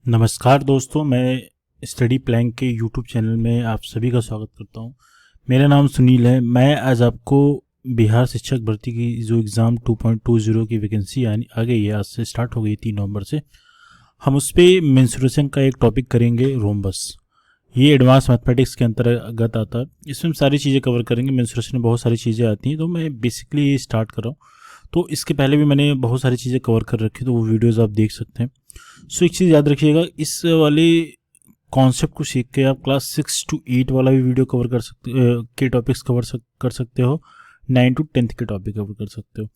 नमस्कार दोस्तों, मैं स्टडी प्लैंक के यूट्यूब चैनल में आप सभी का स्वागत करता हूं। मेरा नाम सुनील है। मैं आज आपको बिहार शिक्षक भर्ती की जो एग्ज़ाम 2.20 की वैकेंसी आ गई है, आज से स्टार्ट हो गई 3 नवंबर से। हम उस पर मेंसुरेशन का एक टॉपिक करेंगे, रोम्बस। ये एडवांस मैथमेटिक्स के अंतर्गत आता है। इसमें हम सारी चीज़ें कवर करेंगे। मेंसुरेशन में बहुत सारी चीज़ें आती हैं, तो मैं बेसिकली ये स्टार्ट कर रहा हूँ। तो इसके पहले भी मैंने बहुत सारी चीज़ें कवर कर रखी, तो वो वीडियोज़ आप देख सकते हैं। सो एक चीज़ याद रखिएगा, इस वाले कॉन्सेप्ट को सीख के आप क्लास 6 to 8 वाला भी वीडियो कवर कर सकते के टॉपिक्स कर सकते हो। 9 to 10 के टॉपिक कवर कर सकते हो।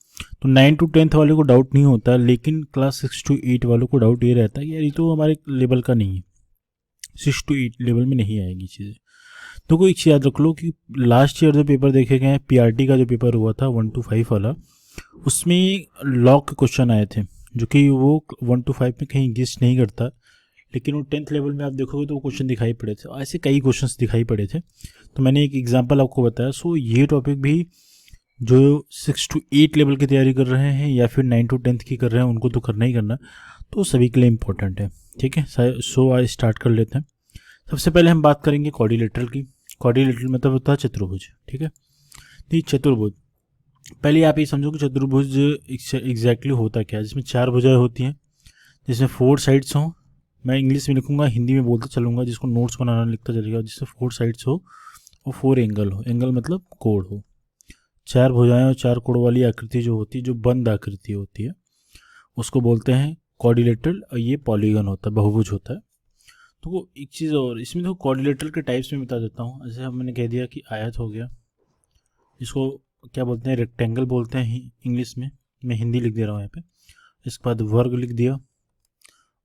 तो 9 to 10 वाले को डाउट नहीं होता, लेकिन क्लास 6 to 8 वालों को डाउट ये रहता है कि यार ये तो हमारे लेवल का नहीं है, 6 to 8 लेवल में नहीं आएगी चीज़ें। तो कोई एक चीज़ याद रख लो कि लास्ट ईयर जो पेपर देखे गए हैं, पीआरटी का जो पेपर हुआ था 1 to 5 वाला, उसमें लॉ के क्वेश्चन आए थे, जो कि वो 1 to 5 में कहीं एग्जिस्ट नहीं करता, लेकिन वो 10th लेवल में आप देखोगे तो वो क्वेश्चन दिखाई पड़े थे। ऐसे कई क्वेश्चंस दिखाई पड़े थे, तो मैंने एक एग्जांपल आपको बताया। सो ये टॉपिक भी जो 6 to 8 लेवल की तैयारी कर रहे हैं या फिर 9 to 10 की कर रहे हैं, उनको तो करना ही करना, तो सभी के लिए इम्पोर्टेंट है। ठीक है, सो आज स्टार्ट कर लेते हैं। सबसे पहले हम बात करेंगे क्वाड्रिलेटरल की। क्वाड्रिलेटरल मतलब होता है चतुर्भुज। ठीक है, तो ये चतुर्भुज, पहले आप ये समझो कि चतुर्भुज एग्जैक्टली होता क्या है। जिसमें 4 भुजाएं होती हैं, जिसमें 4 साइड्स हों। मैं इंग्लिश में लिखूंगा, हिंदी में बोलते चलूंगा, जिसको नोट्स बनाना लिखता चलेगा। जिससे 4 साइड्स हो और 4 एंगल हो। एंगल मतलब कोण हो। 4 भुजाएं और 4 कोण वाली आकृति जो होती है, जो बंद आकृति होती है, उसको बोलते हैं क्वाड्रिलेटरल। और ये पॉलीगन होता है, बहुभुज होता है। तो वो एक चीज़ और इसमें तो क्वाड्रिलेटरल के टाइप्स में बता देता हूँ। जैसे मैंने कह दिया कि आयत हो गया, इसको क्या बोलते हैं, रेक्टेंगल बोलते हैं इंग्लिश में। मैं हिंदी लिख दे रहा हूँ यहाँ पे। इसके बाद वर्ग लिख दिया,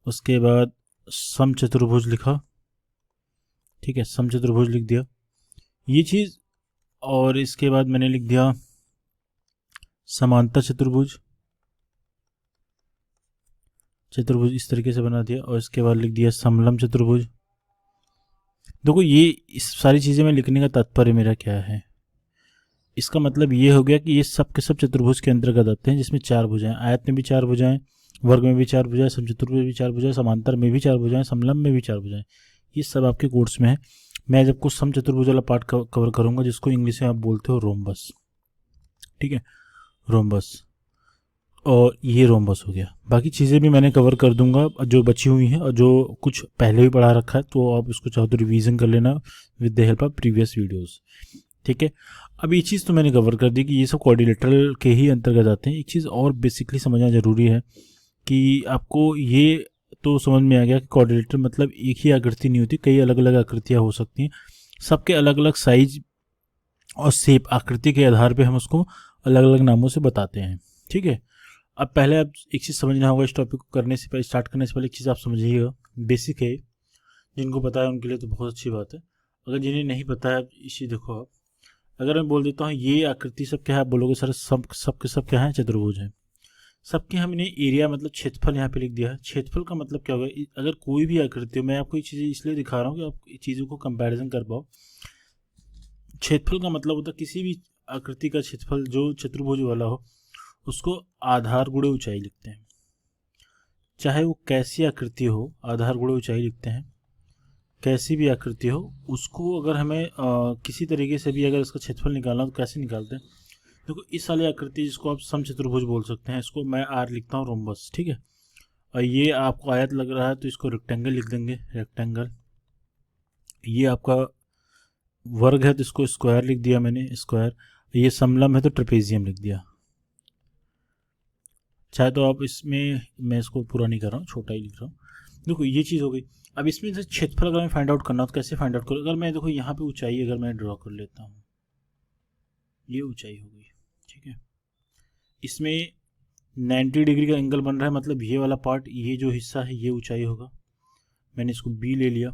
उसके बाद समचतुर्भुज लिखा। ठीक है, समचतुर्भुज लिख दिया, ये चीज़। और इसके बाद मैंने लिख दिया समांतर चतुर्भुज। चतुर्भुज इस तरीके से बना दिया। और इसके बाद लिख दिया समलंब चतुर्भुज। देखो, ये इस सारी चीज़ें में लिखने का तात्पर्य मेरा क्या है, इसका मतलब ये हो गया कि ये सब के सब चतुर्भुज के अंतर्गत आते हैं, जिसमें 4 भुजाएं। आयत में भी 4 भुजाएं, वर्ग में भी 4 भुजाएं, समचतुर्भुज में भी 4 भुजाएं, समांतर में भी 4 भुजाएं, समलंब में भी 4 भुजाएं। ये सब आपके कोर्स में है। मैं जब कुछ समचतुर्भुज वाला पार्ट कवर करूंगा, जिसको इंग्लिश में आप बोलते हो रोम्बस। ठीक है, रोम्बस। और ये रोम्बस हो गया। बाकी चीज़ें भी मैंने कवर कर दूंगा जो बची हुई हैं, और जो कुछ पहले भी पढ़ा रखा है, तो आप इसको चाहो तो रिवीजन कर लेना with the help of previous videos. ठीक है, अब ये चीज़ तो मैंने कवर कर दी कि ये सब क्वाड्रिलेटरल के ही अंतर्गत आते हैं। एक चीज़ और बेसिकली समझना ज़रूरी है कि आपको ये तो समझ में आ गया कि क्वाड्रिलेटर मतलब एक ही आकृति नहीं होती, कई अलग अलग आकृतियाँ हो सकती हैं। सबके अलग अलग साइज और शेप, आकृति के आधार पे हम उसको अलग अलग नामों से बताते हैं। ठीक है, अब पहले आप एक चीज़ समझना होगा, इस टॉपिक को करने से पहले, स्टार्ट करने से पहले एक चीज़ आप समझिएगा, बेसिक है। जिनको पता है उनके लिए तो बहुत अच्छी बात है। अगर जिन्हें नहीं पता है, इसी देखो आप, अगर मैं बोल देता हूँ ये आकृति सब क्या है, आप बोलोगे सर सब के सब क्या है, चतुर्भुज है। सबके हमने एरिया मतलब क्षेत्रफल यहाँ पे लिख दिया है। क्षेत्रफल का मतलब क्या होगा, अगर कोई भी आकृति हो, मैं आपको ये चीज़ें इसलिए दिखा रहा हूँ कि आप चीज़ों को कंपैरिजन कर पाओ। क्षेत्रफल का मतलब होता है किसी भी आकृति का क्षेत्रफल जो चतुर्भुज वाला हो, उसको आधार गुणे ऊंचाई लिखते हैं। चाहे वो कैसी आकृति हो, आधार गुणे ऊंचाई लिखते हैं। कैसी भी आकृति हो, उसको अगर हमें किसी तरीके से भी अगर इसका क्षेत्रफल निकालना तो कैसे निकालते हैं। देखो, इस वाली आकृति जिसको आप समचतुर्भुज बोल सकते हैं, इसको मैं आर लिखता हूँ, रोम्बस। ठीक है, और ये आपको आयत लग रहा है तो इसको रेक्टेंगल लिख देंगे, रेक्टेंगल। ये आपका वर्ग है तो इसको स्क्वायर लिख दिया मैंने, स्क्वायर। ये समलंब है तो ट्रेपेजियम लिख दिया। चाहे तो आप इसमें, मैं इसको पूरा नहीं कर रहा हूँ, छोटा ही लिख रहा हूँ। देखो, ये चीज़ हो गई। अब इसमें से क्षेत्रफल अगर मैं फाइंड आउट करना हो तो कैसे फाइंड आउट करूँ। अगर मैं देखो यहाँ पे ऊंचाई अगर मैं ड्रॉ कर लेता हूँ, ये ऊंचाई हो गई। ठीक है, इसमें 90 डिग्री का एंगल बन रहा है, मतलब ये वाला पार्ट, ये जो हिस्सा है, ये ऊंचाई होगा। मैंने इसको बी ले लिया।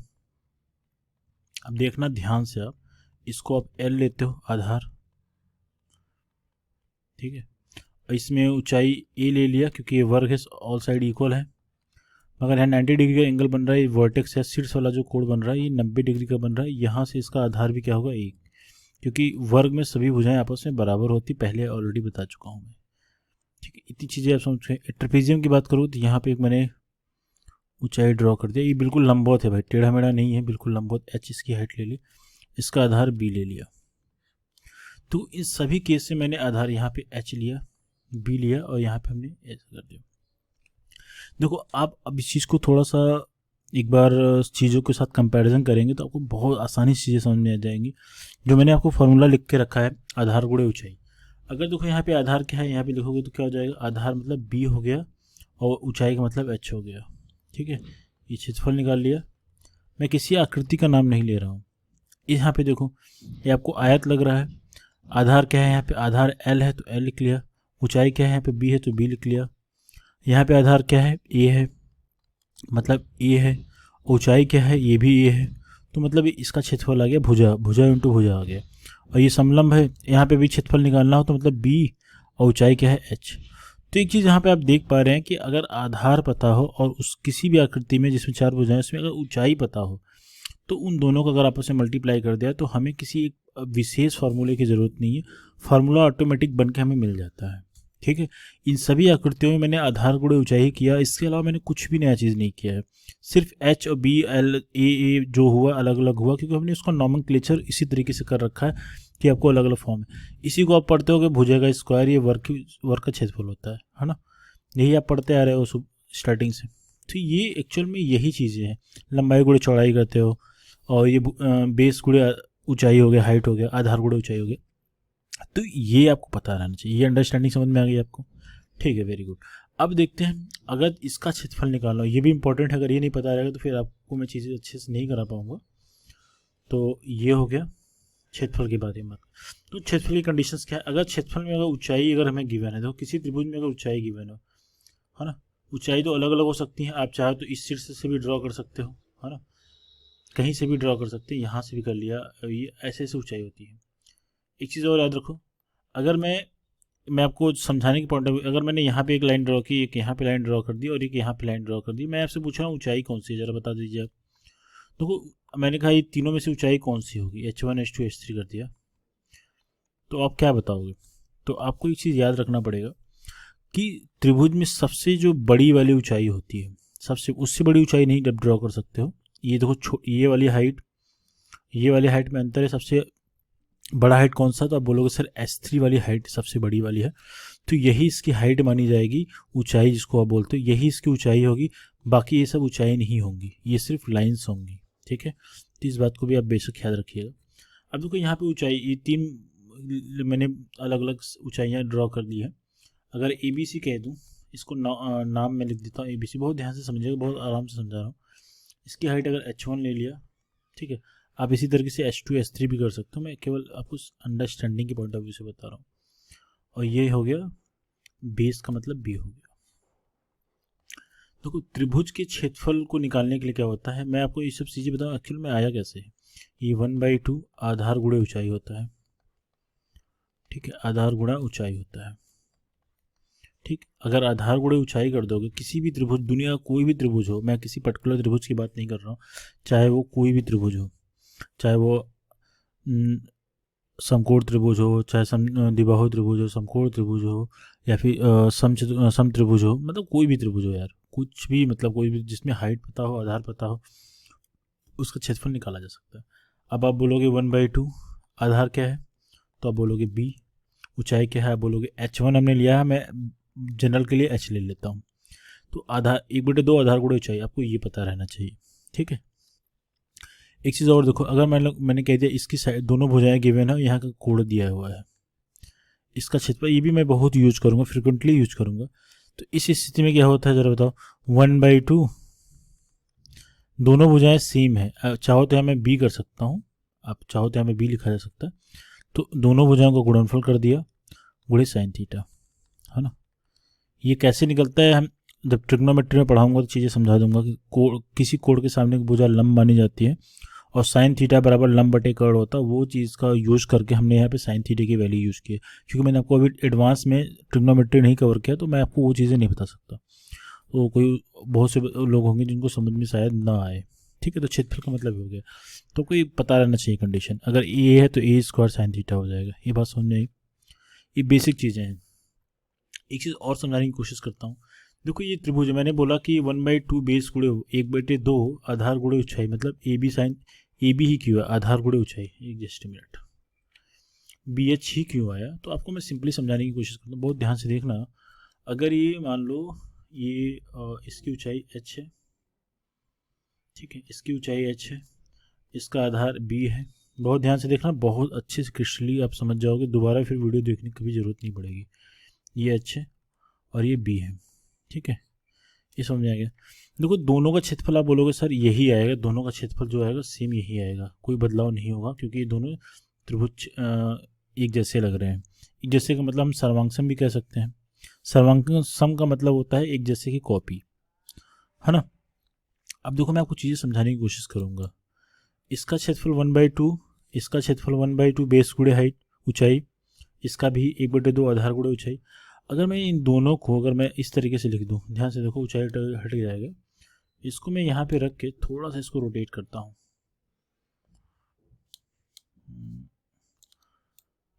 अब देखना ध्यान से, आप इसको आप एल लेते हो, आधार। ठीक है, इसमें ऊंचाई ए ले लिया क्योंकि ये वर्ग है, ऑल साइड इक्वल है। मगर यहाँ 90 डिग्री का एंगल बन रहा है, ये वर्टेक्स है, शीर्ष वाला जो कोण बन रहा है ये 90 डिग्री का बन रहा है। यहाँ से इसका आधार भी क्या होगा, 1, क्योंकि वर्ग में सभी भुजाएं आपस में बराबर होती, पहले ऑलरेडी बता चुका हूँ मैं। ठीक है, इतनी चीज़ें आप समझ। ट्रेपेजियम की बात करूँ तो यहाँ पे एक मैंने ऊंचाई ड्रॉ कर दिया। ये बिल्कुल लंबवत है भाई, टेढ़ा मेढ़ा नहीं है, बिल्कुल लंबवत। एच इसकी हाइट ले ली, इसका आधार बी ले लिया। तो इन सभी केस से मैंने आधार यहाँ पे एच लिया, बी लिया और यहाँ पे हमने एच कर दिया। देखो आप अब इस चीज़ को थोड़ा सा एक बार चीज़ों के साथ कंपैरिजन करेंगे तो आपको बहुत आसानी से चीज़ें समझ में आ जाएंगी। जो मैंने आपको फार्मूला लिख के रखा है, आधार गुणे ऊंचाई। अगर देखो यहाँ पे आधार क्या है, यहाँ पे लिखोगे तो क्या हो जाएगा, आधार मतलब बी हो गया और ऊंचाई का मतलब एच हो गया। ठीक है, ये क्षेत्रफल निकाल लिया। मैं किसी आकृति का नाम नहीं ले रहा हूँ। यहाँ पे देखो ये आपको आयत लग रहा है। आधार क्या है, यहाँ पे आधार एल है तो एल लिख लिया। ऊंचाई क्या है, यहाँ पे बी है तो बी लिख लिया। यहाँ पे आधार क्या है, ए है, मतलब ए है। ऊंचाई क्या है, ये भी ए है, तो मतलब इसका क्षेत्रफल आ गया भुजा, भुजा इंटू भुजा आ गया। और ये समलंब है, यहाँ पे भी क्षेत्रफल निकालना हो तो मतलब बी और ऊंचाई क्या है एच। तो एक चीज़ यहाँ पे आप देख पा रहे हैं कि अगर आधार पता हो और उस किसी भी आकृति में जिसमें चार भुजाएं उसमें अगर ऊंचाई पता हो तो उन दोनों को अगर आपस में मल्टीप्लाई कर दिया तो हमें किसी एक विशेष फार्मूले की ज़रूरत नहीं है, फार्मूला ऑटोमेटिक बन के हमें मिल जाता है। ठीक है, इन सभी आकृतियों में मैंने आधार गुणे ऊंचाई किया, इसके अलावा मैंने कुछ भी नया चीज़ नहीं किया है। सिर्फ एच और बी एल ए जो हुआ अलग अलग हुआ, क्योंकि हमने उसका नॉमेनक्लेचर इसी तरीके से कर रखा है कि आपको अलग अलग फॉर्म है। इसी को आप पढ़ते हो कि भुजा का स्क्वायर ये वर्ग का क्षेत्रफल होता है ना। यही आप पढ़ते आ रहे हो स्टार्टिंग से। तो ये एक्चुअल में यही चीज़ें हैं, लंबाई गुणे चौड़ाई करते हो, और ये बेस गुणे ऊंचाई हो गया, हाइट हो गया, आधार गुणे ऊंचाई हो गया। तो ये आपको पता रहना चाहिए। ये अंडरस्टैंडिंग समझ में आ गई आपको? ठीक है, वेरी गुड। अब देखते हैं अगर इसका क्षेत्रफल निकालना हो, ये भी इंपॉर्टेंट है। अगर ये नहीं पता रहेगा तो फिर आपको मैं चीज़ें अच्छे से नहीं करा पाऊंगा। तो ये हो गया क्षेत्रफल के बारे में। तो क्षेत्रफल की कंडीशंस क्या है, अगर क्षेत्रफल में अगर ऊंचाई अगर हमें गिवन है, तो किसी त्रिभुज में अगर ऊंचाई गिवन है ना, ऊंचाई तो अलग अलग हो सकती है। आप चाहे तो इस शीर्ष से भी ड्रॉ कर सकते हो, है ना, कहीं से भी ड्रॉ कर सकते हैं, यहाँ से भी कर लिया। ये ऐसे ऐसे ऊंचाई होती है। एक चीज़ और याद रखो, अगर मैं आपको समझाने की पॉइंट ऑफ व्यू, अगर मैंने यहाँ पे एक लाइन ड्रॉ की, एक यहाँ पे लाइन ड्रॉ कर दी और एक यहाँ पे लाइन ड्रॉ कर दी, मैं आपसे पूछ रहा हूँ ऊंचाई कौन सी है, जरा बता दीजिए आप। देखो मैंने कहा ये तीनों में से ऊंचाई कौन सी होगी, H1 H2 H3 कर दिया, तो आप क्या बताओगे? तो आपको एक चीज़ याद रखना पड़ेगा कि त्रिभुज में सबसे जो बड़ी वाली ऊंचाई होती है, सबसे उससे बड़ी ऊंचाई नहीं ड्रॉ कर सकते हो। ये देखो ये वाली हाइट, ये वाली हाइट में अंतर है। सबसे बड़ा हाइट कौन सा, तो आप बोलोगे सर S3 वाली हाइट सबसे बड़ी वाली है, तो यही इसकी हाइट मानी जाएगी, ऊंचाई जिसको आप बोलते हो, यही इसकी ऊंचाई होगी। बाकी ये सब ऊंचाई नहीं होंगी, ये सिर्फ लाइंस होंगी। ठीक है, तो इस बात को भी आप बेशक याद रखिएगा। अब देखो यहाँ पे ऊंचाई, ये तीन मैंने अलग अलग ऊंचाइयाँ ड्रॉ कर दी है। अगर ABC कह दूँ, इसको नाम में लिख देता हूँ ABC, बहुत ध्यान से समझिएगा, बहुत आराम से समझा रहा हूँ। इसकी हाइट अगर H1 ले लिया, ठीक है, आप इसी तरीके से H2 H3 भी कर सकते हो, मैं केवल आपको अंडरस्टैंडिंग के पॉइंट ऑफ व्यू से बता रहा हूँ। और ये हो गया बेस का मतलब B हो गया। देखो त्रिभुज के क्षेत्रफल को निकालने के लिए क्या होता है, मैं आपको ये सब चीज़ें बताऊँ एक्चुअल में आया कैसे है। ये 1/2 आधार गुणे ऊंचाई होता है। ठीक है, आधार गुणा ऊंचाई होता है। ठीक, अगर आधार गुणे ऊंचाई कर दोगे, किसी भी त्रिभुज, दुनिया का कोई भी त्रिभुज हो, मैं किसी पर्टिकुलर त्रिभुज की बात नहीं कर रहा हूँ, चाहे वो कोई भी त्रिभुज हो, चाहे वो समकोण त्रिभुज हो, चाहे द्विबाहु त्रिभुज हो, समकोण त्रिभुज हो, या फिर सम त्रिभुज हो, मतलब कोई भी त्रिभुज हो यार, कुछ भी, मतलब कोई भी जिसमें हाइट पता हो, आधार पता हो, उसका क्षेत्रफल निकाला जा सकता है। अब आप बोलोगे 1/2 आधार क्या है, तो आप बोलोगे B। ऊंचाई क्या है, आप बोलोगे H1 हमने लिया है, मैं जनरल के लिए H ले लेता हूँ। तो आधार 1/2 आधार गुणे ऊंचाई, आपको ये पता रहना चाहिए। ठीक है, एक चीज़ और देखो, अगर मैंने कह दिया इसकी साइड दोनों भुजाएं गिवन है, यहाँ का कोण दिया हुआ है, इसका क्षेत्रफल, ये भी मैं बहुत यूज करूँगा, फ्रिक्वेंटली यूज करूँगा। तो इस स्थिति में क्या होता है जरा बताओ, 1/2, दोनों भुजाएं सेम है, चाहो तो मैं B कर सकता हूँ, आप चाहो तो हमें B लिखा जा सकता है। तो दोनों भुजाओं का गुणनफल कर दिया, गुणे साइन थीटा, है ना। ये कैसे निकलता है, हम जब ट्रिग्नोमेट्री में पढ़ाऊंगा तो चीज़ें समझा दूंगा कि किसी कोण के सामने भुजा लंब मानी जाती है और साइन थीटा बराबर लंब बटे कर्ण होता है, वो चीज़ का यूज़ करके हमने यहाँ पे साइन थीटा की वैल्यू यूज़ की है। क्योंकि मैंने आपको अभी एडवांस में ट्रिग्नोमेट्री नहीं कवर किया, तो मैं आपको वो चीज़ें नहीं बता सकता। तो कोई बहुत से लोग होंगे जिनको समझ में शायद ना आए। ठीक है, तो क्षेत्रफल का मतलब हो गया, तो कोई पता रहना चाहिए कंडीशन, अगर ए है तो A² साइन थीटा हो जाएगा। ये बात समझ में आई, ये बेसिक चीज़ें हैं। एक चीज़ और समझाने की कोशिश करता हूँ, देखो ये त्रिभुज है, मैंने बोला कि 1/2 बेस गुणे 1/2 आधार गुणे ऊंचाई, मतलब A B sine A B ही क्यों है, आधार गुणे ऊंचाई। एक जस्ट मिनट, बी एच ही क्यों आया, तो आपको मैं सिंपली समझाने की कोशिश करता हूँ, बहुत ध्यान से देखना। अगर ये मान लो ये इसकी ऊंचाई h है, ठीक है, इसकी ऊंचाई h है, इसका आधार b है। बहुत ध्यान से देखना, बहुत अच्छे से क्रिस्टली आप समझ जाओगे, दोबारा फिर वीडियो देखने की कभी ज़रूरत नहीं पड़ेगी। ये h है और ये b है, ठीक है, ये समझ में आ गया। देखो दोनों का क्षेत्रफल आप बोलोगे सर यही आएगा, दोनों का क्षेत्रफल जो आएगा सेम यही आएगा, कोई बदलाव नहीं होगा, क्योंकि ये दोनों त्रिभुज एक जैसे लग रहे हैं। एक जैसे का मतलब हम सर्वांग भी कह सकते हैं। सर्वांग सम का मतलब होता है एक जैसे की कॉपी, है ना। अब देखो मैं आपको चीज़ें समझाने की कोशिश करूंगा। इसका क्षेत्रफल 1/2, इसका क्षेत्रफल 1/2 बेस गुणे हाइट ऊंचाई, इसका भी 1/2 आधार गुणे ऊंचाई। अगर मैं इन दोनों को अगर मैं इस तरीके से लिख दूं, ध्यान से देखो, ऊंचाई हट जाएगा, इसको मैं यहाँ पे रख के थोड़ा सा इसको रोटेट करता हूँ,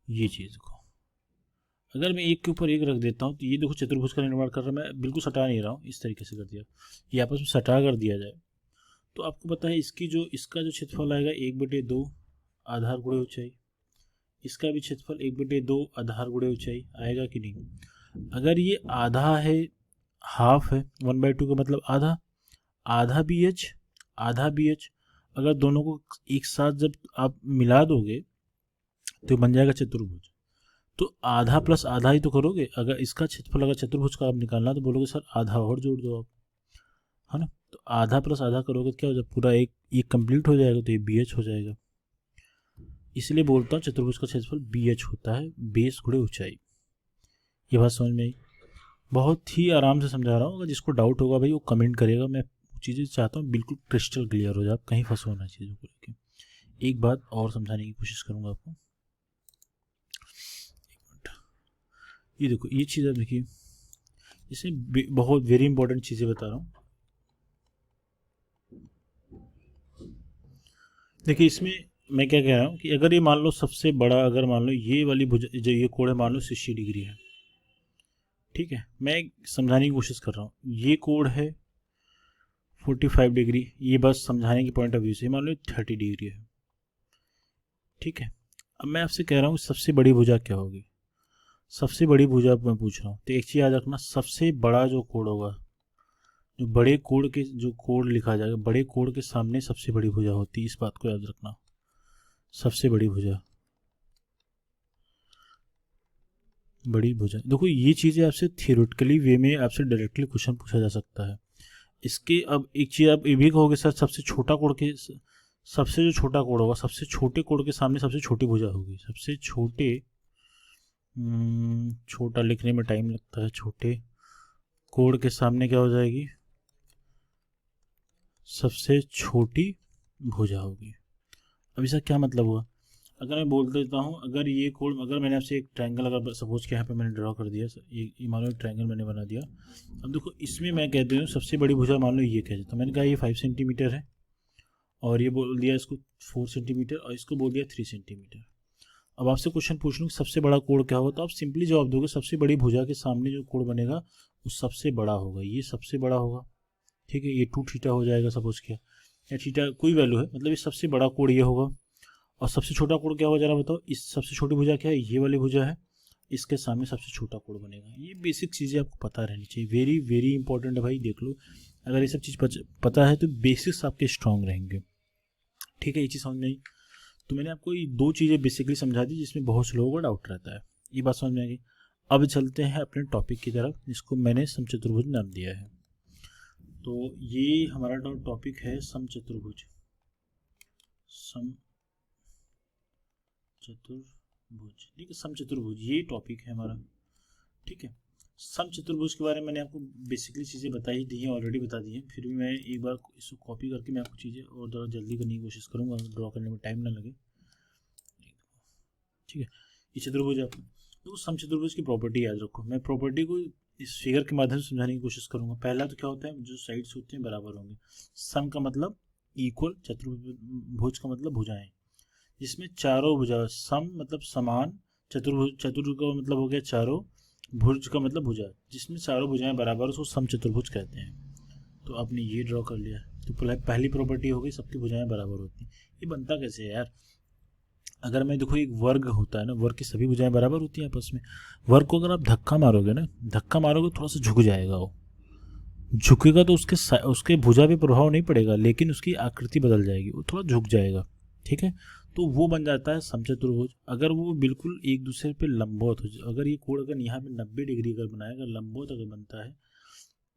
ये चीज़ देखो, अगर मैं एक के ऊपर एक रख देता हूँ तो ये देखो चतुर्भुज का निर्माण कर रहा है। मैं बिल्कुल सटा नहीं रहा हूँ, इस तरीके से कर दिया, ये आपस में सटा कर दिया जाए तो आपको पता है इसका जो क्षेत्रफल आएगा 1/2 आधार गुणे ऊंचाई, इसका भी क्षेत्रफल 1/2 आधार गुणे ऊंचाई आएगा कि नहीं। अगर ये आधा है, हाफ है, 1/2 का मतलब आधा, आधा बी एच, आधा बी एच, अगर दोनों को एक साथ जब आप मिला दोगे तो बन जाएगा चतुर्भुज। तो आधा प्लस आधा ही तो करोगे, अगर इसका क्षेत्रफल अगर चतुर्भुज का आप निकालना तो बोलोगे सर आधा और जोड़ दो आप, है ना। तो आधा प्लस आधा करोगे तो क्या हो जाएगा, पूरा एक कंप्लीट हो जाएगा, तो ये बी एच हो जाएगा। इसलिए बोलता हूँ चतुर्भुज का क्षेत्रफल बी एच होता है, बेस गुणे ऊंचाई। ये बात समझ में आई, बहुत ही आराम से समझा रहा हूँ, अगर जिसको डाउट होगा भाई वो कमेंट करेगा। मैं चीज़ें चाहता हूँ बिल्कुल क्रिस्टल क्लियर हो जाए, आप कहीं फंसो ना चीज़ों को लेके। एक बात और समझाने की कोशिश करूँगा आपको, ये देखो ये चीज़ आप देखिए, इसमें बहुत वेरी इंपॉर्टेंट चीज़ें बता रहा हूँ। देखिए इसमें मैं क्या कह रहा हूँ कि अगर ये मान लो सबसे बड़ा, अगर मान लो ये वाली भुजा जो ये कोण है मान लो 60 डिग्री है, ठीक है, मैं समझाने की कोशिश कर रहा हूँ। ये कोण है 45 डिग्री, ये बस समझाने की पॉइंट ऑफ व्यू से मान लो 30 डिग्री है, ठीक है। अब मैं आपसे कह रहा हूँ सबसे बड़ी भुजा क्या होगी, सबसे बड़ी भुजा मैं पूछ रहा हूँ, तो एक चीज़ याद रखना, सबसे बड़ा जो कोण होगा, जो बड़े कोण के जो कोण लिखा जाएगा, बड़े कोण के सामने सबसे बड़ी भुजा होती है, इस बात को याद रखना। सबसे बड़ी भुजा, बड़ी भुजा, देखो ये चीज़ें आपसे थियोरेटिकली वे में आपसे डायरेक्टली क्वेश्चन पूछा जा सकता है। इसके अब एक चीज़ आप ये भी कहोगे सर सबसे छोटा कोण के, सबसे जो छोटा कोण होगा, सबसे छोटे कोण के सामने सबसे छोटी भुजा होगी, सबसे छोटे, छोटा लिखने में टाइम लगता है, छोटे कोण के सामने क्या हो जाएगी, सबसे छोटी भुजा होगी। अब इसका क्या मतलब हुआ, अगर मैं बोल देता हूँ, अगर ये कोण, अगर मैंने आपसे एक ट्रायंगल, अगर सपोज के यहाँ पे मैंने ड्रॉ कर दिया, ये मान लो एक ट्रायंगल मैंने बना दिया। अब देखो इसमें मैं कह देता हूँ सबसे बड़ी भुजा मान लो ये कह देता हूँ, मैंने कहा ये 5 सेंटीमीटर है, और ये बोल दिया इसको 4 सेंटीमीटर, और इसको बोल दिया 3 सेंटीमीटर। अब आपसे क्वेश्चन पूछ लूँ सबसे बड़ा कोण क्या होगा, तो आप सिंपली जवाब दोगे सबसे बड़ी भुजा के सामने जो कोण बनेगा वो सबसे बड़ा होगा, ये सबसे बड़ा होगा, ठीक है। ये 2 थीटा हो जाएगा सपोज किया, या थीटा कोई वैल्यू है, मतलब ये सबसे बड़ा कोण ये होगा। और सबसे छोटा कोण क्या होगा जरा बताओ, इस सबसे छोटी भुजा क्या है, ये वाली भुजा है, इसके सामने सबसे छोटा कोण बनेगा। ये बेसिक चीज़ें आपको पता रहनी चाहिए, वेरी वेरी इंपॉर्टेंट है भाई, देख लो अगर ये सब चीज़ पता है तो बेसिक्स आपके स्ट्रांग रहेंगे, ठीक है। ये चीज़ समझ में आई, तो मैंने आपको ये 2 चीज़ें बेसिकली समझा दी जिसमें बहुत से लोगों को डाउट रहता है, ये बात समझ में आ गई। अब चलते हैं अपने टॉपिक की तरफ, जिसको मैंने समचतुर्भुज नाम दिया है। तो ये हमारा टॉपिक है समचतुर्भुज, समचतुर्भुज, ठीक है, समचतुर्भुज ये टॉपिक है हमारा, ठीक है। समचतुर्भुज के बारे में मैंने आपको बेसिकली चीज़ें बताई दी हैं, ऑलरेडी बता दी हैं, फिर भी मैं एक बार इसको कॉपी करके मैं आपको चीज़ें और ज़रा जल्दी करने की कोशिश करूँगा, ड्रॉ करने में टाइम ना लगे, ठीक है। ये चतुर्भुज आपको, तो समचतुर्भुज की प्रॉपर्टी याद रखो, मैं प्रॉपर्टी को इस फिगर के माध्यम से समझाने की कोशिश करूँगा। पहला तो क्या होता है, जो साइड्स होते हैं बराबर होंगे, सम का मतलब इक्वल, चतुर्भुज का मतलब भुजाएं, जिसमें चारों भुजा, सम मतलब समान, चतुर्भुज का मतलब हो गया चारों, भुज का मतलब भुजा, जिसमें चारों भुजाएं बराबर उसको समचतुर्भुज कहते हैं। तो आपने ये ड्रॉ कर लिया, तो पहली प्रॉपर्टी हो गई सबकी भुजाएं बराबर होती हैं। ये बनता कैसे है यार? अगर मैं देखो एक वर्ग होता है ना, वर्ग की सभी भुजाएं बराबर होती हैं आपस में। वर्ग को अगर आप धक्का मारोगे ना, धक्का मारोगे थोड़ा सा झुक जाएगा, वो झुकेगा तो उसके भुजा पे प्रभाव नहीं पड़ेगा, लेकिन उसकी आकृति बदल जाएगी, वो थोड़ा झुक जाएगा। ठीक है, तो वो बन जाता है समचतुर्भुज। अगर वो बिल्कुल एक दूसरे पे लंबवत हो जाए, अगर ये कोण अगर यहाँ पे 90 डिग्री अगर बनाए, अगर लंबवत अगर बनता है,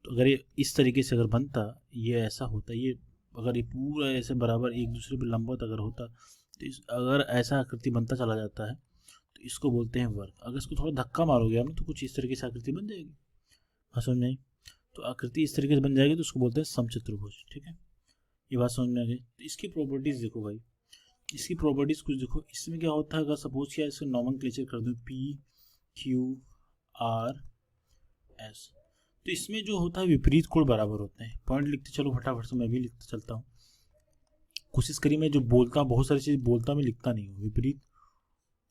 तो अगर ये इस तरीके से अगर बनता, ये ऐसा होता, ये अगर ये पूरा ऐसे बराबर एक दूसरे पे लंबवत अगर होता, तो अगर ऐसा आकृति बनता चला जाता है तो इसको बोलते हैं वर्ग। अगर इसको थोड़ा धक्का मारोगे आपने तो कुछ इस तरीके से आकृति बन जाएगी। हाँ समझ नहीं, तो आकृति इस तरीके से बन जाएगी, तो उसको बोलते हैं समचतुर्भुज। ठीक है, ये बात समझ में आ गई। तो इसकी प्रॉपर्टीज देखो भाई, इसकी प्रॉपर्टीज कुछ देखो। इसमें क्या होता है, अगर सपोज किया इसका नॉमेनक्लेचर कर दूं पी क्यू आर एस, तो इसमें जो होता है विपरीत कोण बराबर होते हैं। पॉइंट लिखते चलो फटाफट से, मैं भी लिखते चलता हूँ। कोशिश करी, मैं जो बोलता हूँ बहुत सारी चीज़ बोलता मैं लिखता नहीं हूँ। विपरीत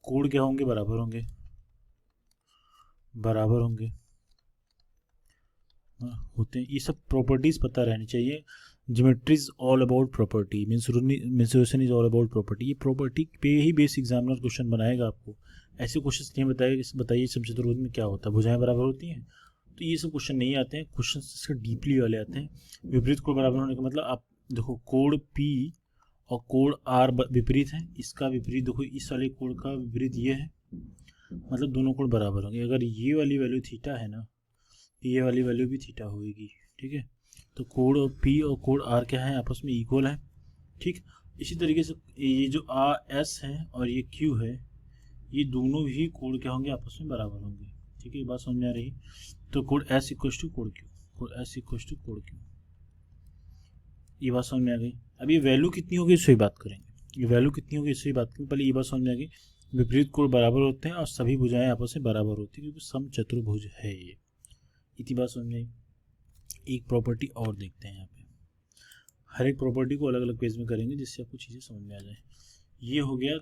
कोण क्या होंगे, बराबर होंगे, बराबर होंगे। होते हैं, ये सब प्रॉपर्टीज पता रहनी चाहिए। Geometry is all about property, mensuration is all about property. ये प्रॉपर्टी पे ही बेस एग्जामिनर क्वेश्चन बनाएगा आपको। ऐसे क्वेश्चन नहीं बताएगा, बताइए समचतुर्भुज में क्या होता है, भुजाएं बराबर होती हैं, तो ये सब क्वेश्चन नहीं आते हैं। क्वेश्चन इसके डीपली वाले आते हैं। विपरीत कोण बराबर होने का मतलब, आप देखो कोण पी और कोण आर विपरीत है, इसका विपरीत देखो, इस वाले कोण का विपरीत ये है, मतलब दोनों कोण बराबर होंगे। अगर ये वाली वैल्यू थीटा है ना, ये वाली वैल्यू भी थीटा होगी। ठीक है, तो कोण पी और कोण आर क्या है, आपस में इक्वल है। ठीक, इसी तरीके से ये जो आर एस है और ये क्यू है, ये दोनों ही कोण क्या होंगे, आपस में बराबर होंगे। ठीक है, ये बात समझ में आ रही। तो कोण एस इक्व टू कोण क्यू, कोण एस इक्व टू कोण क्यू, ये बात समझ में आ गई। अब ये वैल्यू कितनी होगी इससे बात करेंगे, ये वैल्यू कितनी होगी इससे बात करेंगे। पहले ये बात समझ में आ गई, विपरीत कोण बराबर होते हैं और सभी भुजाएं आपस में बराबर होती है, क्योंकि समचतुर्भुज है ये। इतनी बात समझ में आई। एक प्रॉपर्टी और देखते हैं यहाँ पे, हर एक प्रॉपर्टी को अलग अलग पेज में करेंगे जिससे आपको चीज़ें समझ में आ जाए। ये हो गया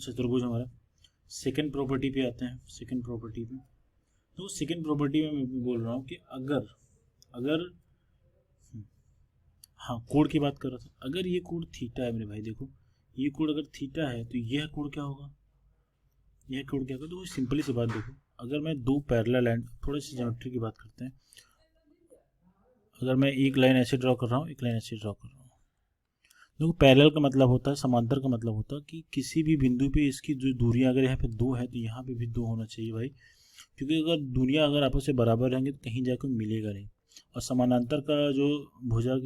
चतुर्भुज हमारा। सेकंड प्रॉपर्टी पे आते हैं। सेकंड प्रॉपर्टी पे, तो सेकंड प्रॉपर्टी में मैं बोल रहा हूँ कि अगर अगर हाँ, कोण की बात कर रहा था। अगर ये कोण थीटा है मेरे भाई, देखो ये कोण अगर थीटा है तो यह कोण क्या होगा, यह कोण क्या होगा। तो सिंपली सी बात देखो, अगर मैं दो पैरेलल लाइन, थोड़ी सी ज्योमेट्री की बात करते हैं। अगर मैं एक लाइन ऐसे ड्रॉ कर रहा हूँ, एक लाइन ऐसे ड्रॉ कर रहा हूँ, देखो पैरेलल का मतलब होता है, समांतर का मतलब होता है कि किसी भी बिंदु पे इसकी जो दूरियां अगर यहाँ पे दो है तो यहाँ पे भी दो होना चाहिए भाई। क्योंकि अगर दूरियां अगर आपस में बराबर रहेंगे तो कहीं जाकर मिलेगा नहीं। और समानांतर का जो भुजा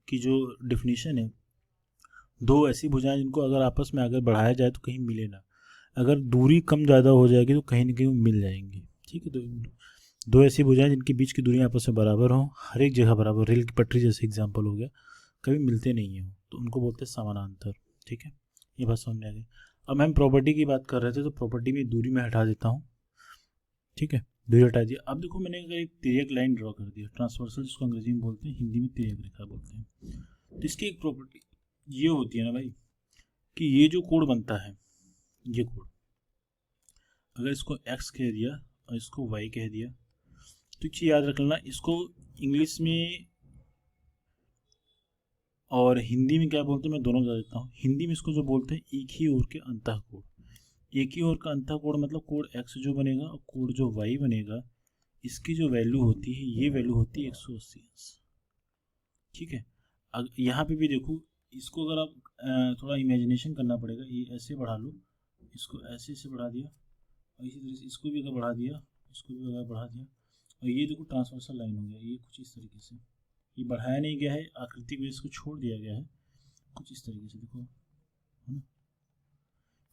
की जो डिफिनीशन है, दो ऐसी भुजाएं जिनको अगर आपस में अगर बढ़ाया जाए तो कहीं मिले ना। अगर दूरी कम ज़्यादा हो जाएगी तो कहीं ना कहीं मिल जाएंगी। ठीक है, तो दो ऐसी भुजाएं जिनके बीच की दूरी आपस में बराबर हो, हर एक जगह बराबर, रेल की पटरी जैसे एग्जाम्पल हो गया, कभी मिलते नहीं हैं तो उनको बोलते हैं समानांतर। ठीक है, ये बात समझ में आ गई। अब हम प्रॉपर्टी की बात कर रहे थे, तो प्रॉपर्टी में दूरी में हटा देता हूँ। ठीक है, दूरी हटा दिया। अब देखो मैंने अगर एक तिर्यक लाइन ड्रॉ कर दिया, ट्रांसवर्सल जिसको अंग्रेजी में बोलते हैं, हिंदी में तिर्यक रेखा बोलते हैं। तो इसकी एक प्रॉपर्टी ये होती है ना भाई, कि ये जो कोण बनता है, ये कोण अगर इसको x कह दिया और इसको y कह दिया, तो चीज़ याद रख लेना, इसको इंग्लिश में और हिंदी में क्या बोलते हैं, मैं दोनों बता देता हूँ। हिंदी में इसको जो बोलते हैं एक ही ओर के अंतःकोण। एक ही ओर का अंतःकोण मतलब कोण x जो बनेगा और कोण जो y बनेगा, इसकी जो वैल्यू होती है, ये वैल्यू होती है 180 अंश। ठीक है, यहाँ पे भी देखो, इसको अगर आप थोड़ा इमेजिनेशन करना पड़ेगा, ये ऐसे बढ़ा लो, इसको ऐसे से बढ़ा दिया, और इसी तरह से इसको भी अगर बढ़ा दिया, इसको भी अगर बढ़ा दिया, और ये देखो ट्रांसवर्सल लाइन हो गया, ये कुछ इस तरीके से, ये बढ़ाया नहीं गया है, आकृति को इसको छोड़ दिया गया है कुछ इस तरीके से, देखो है ना,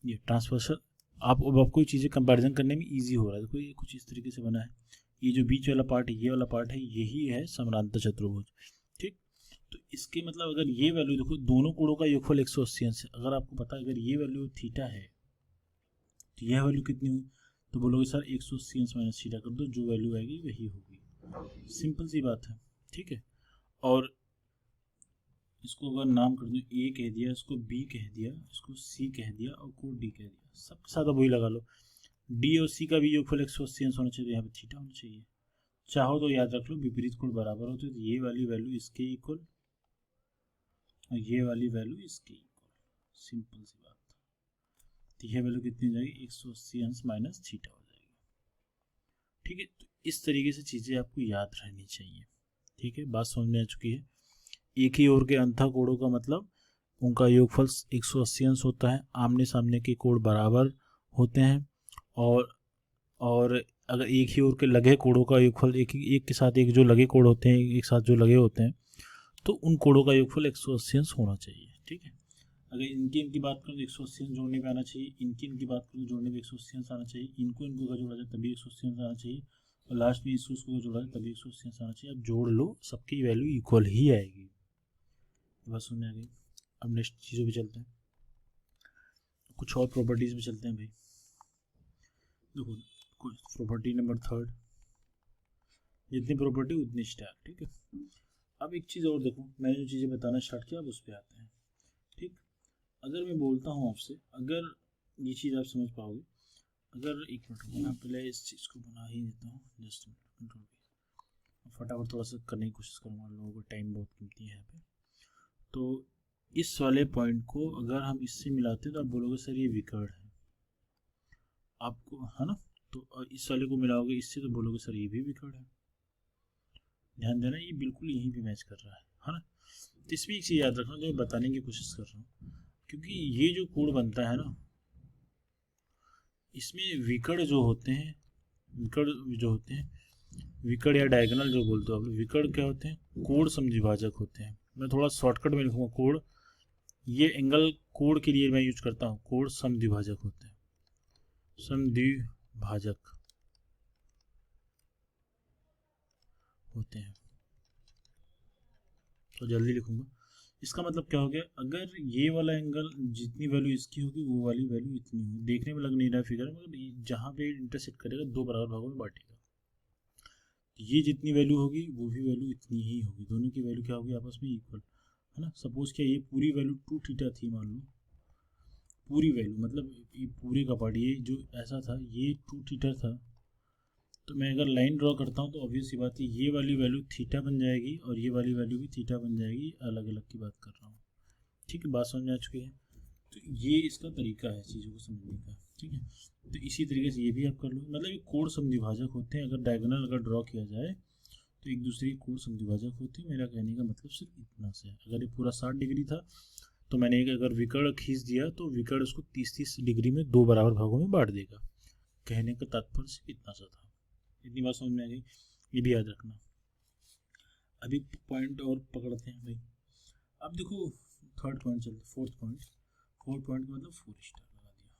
ये ट्रांसवर्सल। आप अब आपको चीज़ें कंपैरिजन करने में ईजी हो रहा है। देखो ये कुछ इस तरीके से बना है, ये जो बीच वाला पार्ट है, ये वाला पार्ट है, यही है समानांतर चतुर्भुज। ठीक, तो इसके मतलब अगर ये वैल्यू देखो, दोनों कोणों का योगफल 180 अंश है। अगर आपको पता है अगर ये वैल्यू थीटा है तो यह वैल्यू कितनी हुई, तो बोलोगे सर 180 अंश माइनस थीटा कर दो, जो वैल्यू आएगी वही होगी। सिंपल सी बात है। ठीक है, और इसको अगर नाम कर दो, ए कह दिया, इसको बी कह दिया, इसको सी कह दिया और को डी कह दिया, सबके साथ अब वही लगा लो। डी और सी का भी योगफल 180 अंश होना चाहिए, यहाँ पे थीटा होना चाहिए। चाहो तो याद रख लो विपरीत कोण बराबर होते तो ये वाली वैल्यू इसके इक्वल और ये वाली वैल्यू इसके इक्वल, सिंपल सी बात। तो यह वैल्यू कितनी हो जाएगी, 180 अंश माइनस थीटा हो जाएगी। ठीक है, तो इस तरीके से चीज़ें आपको याद रहनी चाहिए। ठीक है, बात समझ में आ चुकी है। एक ही ओर के अंतः कोणों का मतलब उनका योगफल 180 अंश होता है, आमने सामने के कोण बराबर होते हैं, और अगर एक ही ओर के लगे कोणों का योगफल एक के साथ एक जो लगे कोण होते हैं, एक साथ जो लगे होते हैं, तो उन कोणों का योगफल 180 अंश होना चाहिए। ठीक है, अगर इनकी बात करूँ तो 180 अंश जोड़ने पे आना चाहिए, इनकी बात करूँ तो जोड़ने पे 180 अंश आना चाहिए, इनको का जोड़ा जाए तभी 180 अंश आना चाहिए, और लास्ट में इसको जोड़ा जाए तभी 180 अंश आना चाहिए। अब जोड़ लो, सबकी वैल्यू इक्वल ही आएगी। बस सुनने आ गई। अब नेक्स्ट चीज़ों पे चलते हैं, कुछ और प्रॉपर्टीज़ में चलते हैं भाई। देखो प्रॉपर्टी नंबर 3, जितनी प्रॉपर्टी उतनी स्टार। ठीक है, अब एक चीज़ और देखो, मैंने जो चीज़ें बताना स्टार्ट किया अब उस पर आते हैं। ठीक, अगर मैं बोलता हूँ आपसे, अगर ये चीज़ आप समझ पाओगे, अगर एक मिनट मैं पहले इस चीज़ को बना ही देता हूँ, जस्ट कंट्रोल पे फटाफट थोड़ा सा करने की कोशिश करूँगा, लोगों को टाइम बहुत कीमती है यहाँ पे। तो इस वाले पॉइंट को अगर हम इससे मिलाते हैं तो आप बोलोगे सर ये विकर्ण है, आपको है ना। तो इस वाले को मिलाओगे इससे तो बोलोगे सर ये भी विकर्ण है। ध्यान देना, ये बिल्कुल यहीं पे मैच कर रहा है ना। तो इसमें एक चीज़ याद रखना जो मैं बताने की कोशिश कर रहा हूँ, क्योंकि ये जो कोण बनता है ना, इसमें विकर्ण जो होते हैं, विकर्ण या डायगोनल जो बोलते हो आप, विकर्ण क्या होते हैं, कोण समद्विभाजक होते हैं। मैं थोड़ा शॉर्टकट में लिखूंगा, कोण, ये एंगल कोण के लिए मैं यूज करता हूँ, कोण समद्विभाजक होते हैं, समद्विभाजक होते हैं। तो जल्दी लिखूंगा, इसका मतलब क्या हो गया, अगर ये वाला एंगल जितनी वैल्यू इसकी होगी वो वाली वैल्यू इतनी होगी। देखने में लग नहीं रहा फिगर, मगर जहाँ पे इंटरसेक्ट करेगा दो बराबर भागों में बांटेगा, ये जितनी वैल्यू होगी वो भी वैल्यू इतनी ही होगी, दोनों की वैल्यू क्या होगी आपस में इक्वल, है ना। सपोज क्या ये पूरी वैल्यू 2 थीटा थी, मान लो पूरी वैल्यू, मतलब ये पूरे का पार्ट ये जो ऐसा था ये 2 थीटा था, तो मैं अगर लाइन ड्रॉ करता हूँ तो ऑब्वियस सी बात है ये वाली वैल्यू थीटा बन जाएगी और ये वाली वैल्यू भी थीटा बन जाएगी, अलग अलग की बात कर रहा हूँ। ठीक है, बात समझ में आ चुकी है। तो ये इसका तरीका है चीज़ों को समझने का। ठीक है, तो इसी तरीके से ये भी आप कर लो, मतलब ये कोण समद्विभाजक होते हैं, अगर डायगोनल अगर ड्रॉ किया जाए तो एक दूसरे के कोण समद्विभाजक होते हैं। मेरा कहने का मतलब सिर्फ इतना से है, अगर ये पूरा 60 डिग्री था तो मैंने एक अगर विकर्ण खींच दिया तो विकर्ण उसको 30-30 डिग्री में दो बराबर भागों में बांट देगा। कहने का तात्पर्य सिर्फ इतना सा था, इतनी बात समझ में आ गई, ये भी याद रखना। अभी पॉइंट और पकड़ते हैं भाई। अब देखो थर्ड पॉइंट चलते, फोर्थ पॉइंट का मतलब 4 स्टार लगा दिया।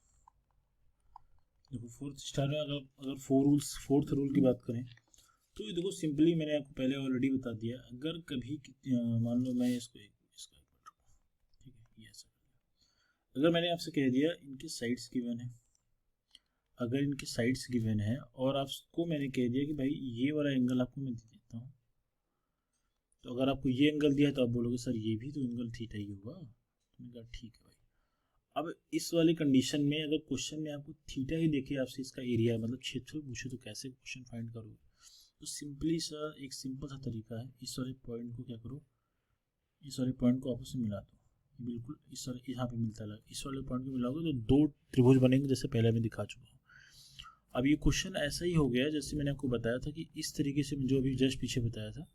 देखो फोर्थ स्टार में अगर फोर्थ रूल की बात करें तो ये देखो सिंपली मैंने आपको पहले ऑलरेडी बता दिया, अगर कभी मान लो मैं इसका ठीक है ये ऐसा, अगर मैंने आपसे कह दिया इनके साइड्स गिवन है, अगर इनके साइड्स गिवन है और आपको मैंने कह दिया कि भाई ये वाला एंगल आपको मैं दे देता हूँ, तो अगर आपको ये एंगल दिया तो आप बोलोगे सर ये भी तो एंगल थीटा ही होगा। तो मैंने कहा ठीक है भाई। अब इस वाली कंडीशन में अगर क्वेश्चन में आपको थीटा ही देखे, आपसे इसका एरिया मतलब क्षेत्रफल पूछे, तो कैसे क्वेश्चन फाइंड करोगे। तो सिंपली सा एक सिंपल सा तरीका है, इस वाले पॉइंट को क्या करो, इस वाले पॉइंट को आपस में मिला दो, बिल्कुल इस वाले यहाँ पे मिलता है, इस वाले पॉइंट को मिलाओगे तो दो त्रिभुज बनेंगे, जैसे पहले मैं दिखा चुका हूँ। अब ये क्वेश्चन ऐसा ही हो गया जैसे मैंने आपको बताया था कि इस तरीके से जो अभी जस्ट पीछे बताया था,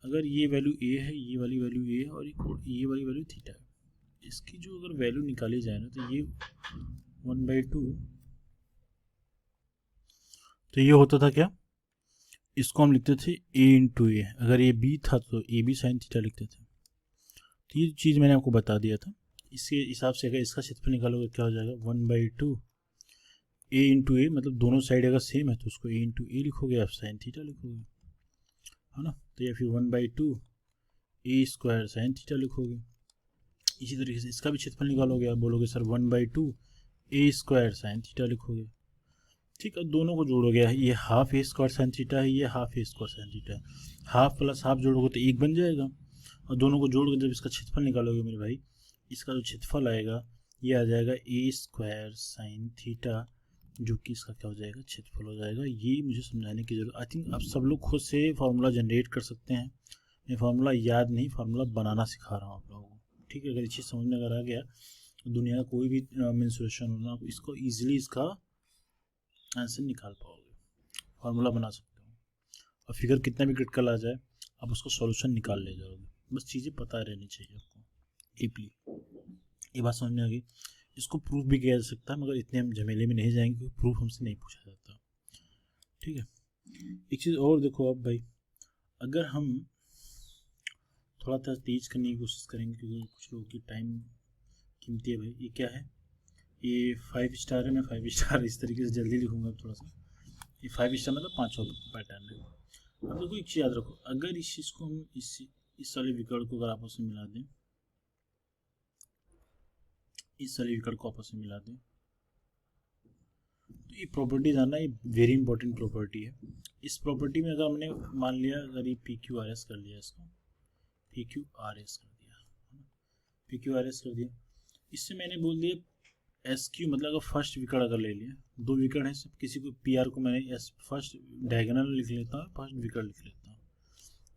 अगर ये वैल्यू ए है, ये वाली वैल्यू ए है और ये वाली वैल्यू थीटा है, इसकी जो अगर वैल्यू निकाली जाए ना तो ये 1/2, तो ये होता था क्या, इसको हम लिखते थे a इंटू ए, अगर ये बी था तो ए बी साइन थीटा लिखते थे। तो ये चीज़ मैंने आपको बता दिया था। इसके हिसाब से अगर इसका क्षेत्रफल निकालोगे क्या हो जाएगा, 1/2 ए इंटू ए, मतलब दोनों साइड अगर सेम है तो उसको ए इंटू ए लिखोगे, आप साइन थीटा लिखोगे, है ना। तो या फिर 1/2 ए स्क्वायर साइन थीटा लिखोगे। इसी तरीके से इसका भी क्षेत्रफल निकालोगे, आप बोलोगे सर 1/2 ए स्क्वायर साइन थीटा लिखोगे। ठीक है, दोनों को जोड़ोगे, ये हाफ ए स्क्वायर साइन थीटा है, ये हाफ ए स्क्वायर साइन थीटा है, हाफ प्लस हाफ जोड़ोगे तो एक बन जाएगा, और दोनों को जोड़ के जब इसका क्षेत्रफल निकालोगे मेरे भाई, इसका जो क्षेत्रफल आएगा ये आ जाएगा ए स्क्वायर साइन थीटा जो कि इसका क्या हो जाएगा, क्षेत्रफल हो जाएगा। ये मुझे समझाने की जरूरत, आई थिंक आप सब लोग खुद से फार्मूला जनरेट कर सकते हैं। मैं फार्मूला याद नहीं, फार्मूला बनाना सिखा रहा हूँ आप लोगों को, ठीक है। अगर ये चीज़ समझ में अगर आ गया तो दुनिया का कोई भी मेंसुरेशन होना, आप इसको ईजिली इसका आंसर निकाल पाओगे, फार्मूला बना सकते हो। और फिगर कितना भी क्रिटिकल आ जाए आप उसको सॉल्यूशन निकाल ले जाओगे, बस चीज़ें पता रहनी चाहिए आपको डीपली। ये बात समझ में आ गई। इसको प्रूफ भी किया जा सकता है, मगर इतने हम झमेले में नहीं जाएंगे क्योंकि प्रूफ हमसे नहीं पूछा जाता, ठीक है। एक चीज़ और देखो आप भाई, अगर हम थोड़ा सा तेज करने की कोशिश करेंगे क्योंकि कुछ लोगों की टाइम कीमती है भाई। ये क्या है, ये 5 स्टार है, मैं 5 स्टार इस तरीके से जल्दी लिखूंगा थोड़ा सा। ये 5 स्टार मतलब 5 पैटर्न है। अब देखो एक चीज़ याद रखो, अगर इस चीज़ को हम इस वाले विकर्ण को अगर आपस में मिला दें, इस वाले विकर्ण को आपस में मिला दें, तो ये प्रॉपर्टी जानना, ये वेरी इंपॉर्टेंट प्रॉपर्टी है। इस प्रॉपर्टी में अगर हमने मान लिया, अगर ये पी क्यू आर एस कर लिया, इसको पी क्यू आर एस कर दिया, पी क्यू आर एस कर दिया, इससे मैंने बोल दिया एस क्यू, मतलब अगर फर्स्ट विकर्ण अगर ले लिया, दो विकर्ण है सब, किसी को पी आर को मैंने एस फर्स्ट डायगोनल लिख लेता हूँ, फर्स्ट विकर्ण लिख लेता हूँ।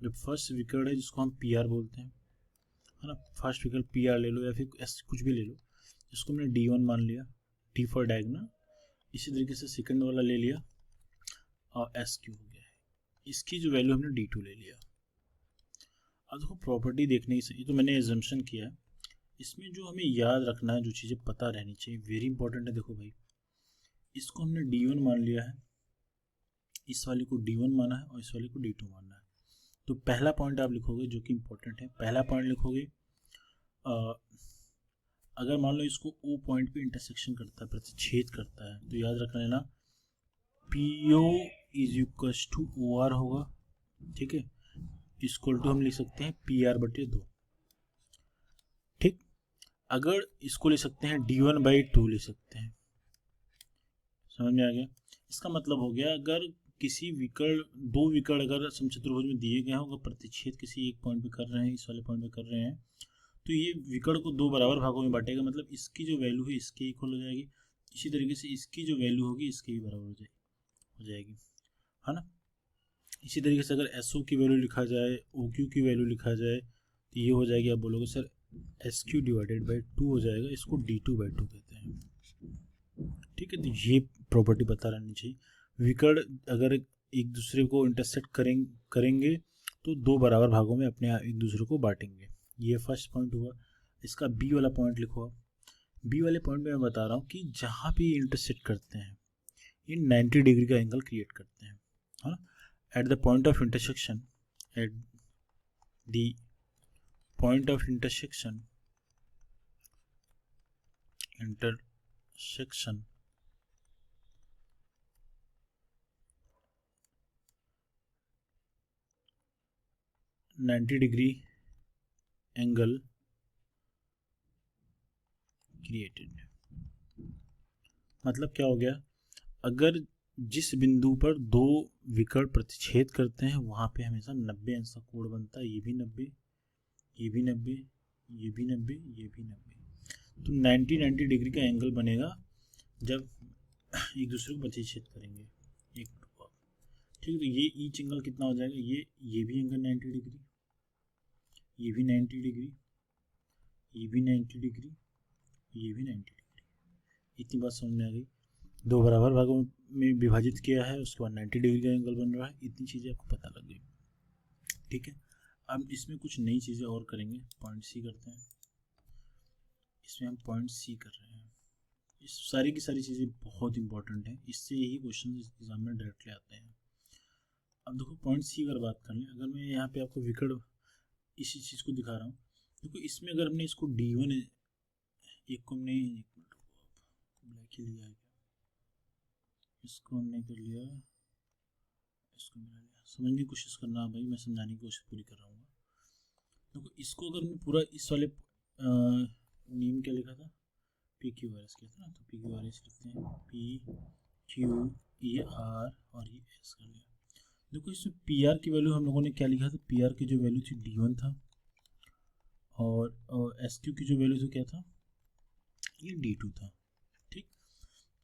जब फर्स्ट विकर्ण है जिसको हम पी आर बोलते हैं, है ना, फर्स्ट विकर्ण पी आर ले लो या फिर एस कुछ भी ले लो, इसको मैंने डी वन मान लिया, डी फॉर डायगोनल। इसी तरीके से सेकंड वाला ले लिया और एस क्यू हो गया है, इसकी जो वैल्यू हमने डी टू ले लिया। अब देखो प्रॉपर्टी देखने की, ये तो मैंने एजम्पशन किया है, इसमें जो हमें याद रखना है, जो चीज़ें पता रहनी चाहिए, वेरी इंपॉर्टेंट है। देखो भाई, इसको हमने डी वन मान लिया है, इस वाले को डी वन माना है और इस वाले को डी टू माना है। तो पहला पॉइंट आप लिखोगे जो कि इंपॉर्टेंट है, पहला पॉइंट लिखोगे, अगर मान लो इसको ओ पॉइंट पे इंटरसेक्शन करता है, प्रतिच्छेद करता है, तो याद रख लेना P O is equal to O R होगा, ठीक है। इक्वल टू हम लिख सकते हैं पी आर बटे 2, ठीक। अगर इसको ले सकते हैं डी वन बाई टू ले सकते हैं, समझ में आ गया। इसका मतलब हो गया, अगर किसी विकर्ण, दो विकर्ण अगर समचतुर्भुज में दिए गए हों, अगर प्रतिच्छेद किसी एक पॉइंट पे कर रहे हैं, इस वाले पॉइंट पे कर रहे हैं, तो ये विकर्ण को दो बराबर भागों में बांटेगा, मतलब इसकी जो वैल्यू है इसके इक्वल हो जाएगी, इसी तरीके से इसकी जो वैल्यू होगी इसके ही बराबर हो जाएगी, है ना। इसी तरीके से अगर एस ओ की वैल्यू लिखा जाए, ओ क्यू की वैल्यू लिखा जाए, तो ये हो जाएगी, आप बोलोगे sir S Q divided by 2 हो जाएगा, इसको डी टू बाई 2 कहते हैं, ठीक है। तो ये प्रॉपर्टी पता रहनी चाहिए। विकर्ण अगर एक दूसरे को इंटरसेक्ट करेंगे तो दो बराबर भागों में अपने एक दूसरे को बांटेंगे। ये फर्स्ट पॉइंट हुआ। इसका बी वाला पॉइंट लिखो आप। बी वाले पॉइंट में मैं बता रहा हूँ कि जहाँ भी इंटरसेक्ट करते हैं ये 90 डिग्री का एंगल क्रिएट करते हैं, है ना। At the point of intersection, at the point of intersection 90 degree angle created, मतलब क्या हो गया, अगर जिस बिंदु पर दो विकर्ण प्रतिच्छेद करते हैं वहां पे हमेशा 90 अंश का कोण बनता है, ये भी 90, ये भी 90, ये भी 90, ये भी 90। तो 90 डिग्री का एंगल बनेगा जब एक दूसरे को प्रतिच्छेद करेंगे, एक, ठीक है। तो ये ईच एंगल कितना हो जाएगा, ये भी एंगल 90 डिग्री, ये भी 90 डिग्री, ये भी 90 डिग्री, ये भी 90 डिग्री। इतनी बात समझ में आ गई। दो बराबर भागों में विभाजित किया है, उसके बाद 90 डिग्री का एंगल बन रहा है, इतनी चीज़ें आपको पता लग गई, ठीक है। अब इसमें कुछ नई चीज़ें और करेंगे, पॉइंट सी करते हैं। इसमें हम पॉइंट सी कर रहे हैं। इस सारी की सारी चीज़ें बहुत इंपॉर्टेंट हैं, इससे यही क्वेश्चन एग्जाम में डायरेक्टली आते हैं। अब देखो पॉइंट सी अगर बात कर लें, अगर मैं यहाँ पे आपको विकर्ण इसी चीज़ को दिखा रहा हूँ, देखो इसमें अगर हमने इसको D1, एक को हमने ब्लैक ही लिया है, इसको हमने कर लिया, इसको मिला लिया। समझने की कोशिश करना भाई, मैं समझाने की कोशिश पूरी कर रहा हूँ। देखो इसको अगर मैं पूरा इस वाले नेम क्या लिखा था, पी क्यू आर एस किया था ना, तो पी क्यू आर एस लिखते हैं, पी क्यू ई आर और ये एस कर लिया। देखो इसमें पी आर की वैल्यू हम लोगों ने क्या लिखा था, पी आर की जो वैल्यू थी D1 था, और एस क्यू की जो वैल्यू थी क्या था, ये D2 था, ठीक।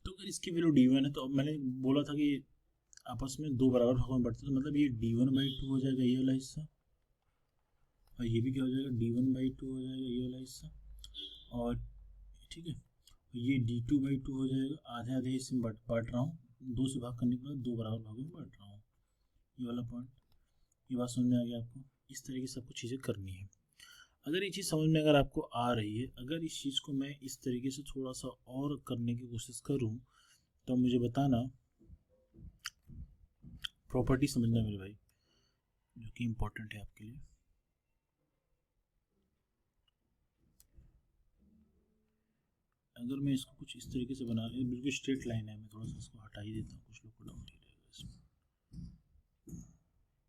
तो अगर इसकी वैल्यू d1 है तो अब मैंने बोला था कि आपस में दो बराबर भागों में बढ़ते हैं, तो मतलब ये d1/2 हो जाएगा ये वाला हिस्सा, और ये भी क्या हो जाएगा d1/2 हो जाएगा ये वाला हिस्सा, और ठीक है ये d2/2 हो जाएगा। आधे आधे हिस्से में बांट रहा हूँ, दो से भाग करने के बाद दो बराबर भागों में बांट रहा हूँ, ये वाला पॉइंट। ये बात समझ में आ गया आपको? इस तरीके से आपको चीज़ें करनी है। अगर ये चीज़ समझ में अगर आपको आ रही है, अगर इस चीज़ को मैं इस तरीके से थोड़ा सा और करने की कोशिश करूँ तो मुझे बताना। प्रॉपर्टी समझना मेरे भाई, जो कि इम्पोर्टेंट है आपके लिए। अगर मैं इसको कुछ इस तरीके से बना रही हूँ, बिल्कुल स्ट्रेट लाइन है, मैं थोड़ा सा इसको हटा ही देता हूँ, कुछ लोग को डाउट ही रहेगा इसमें।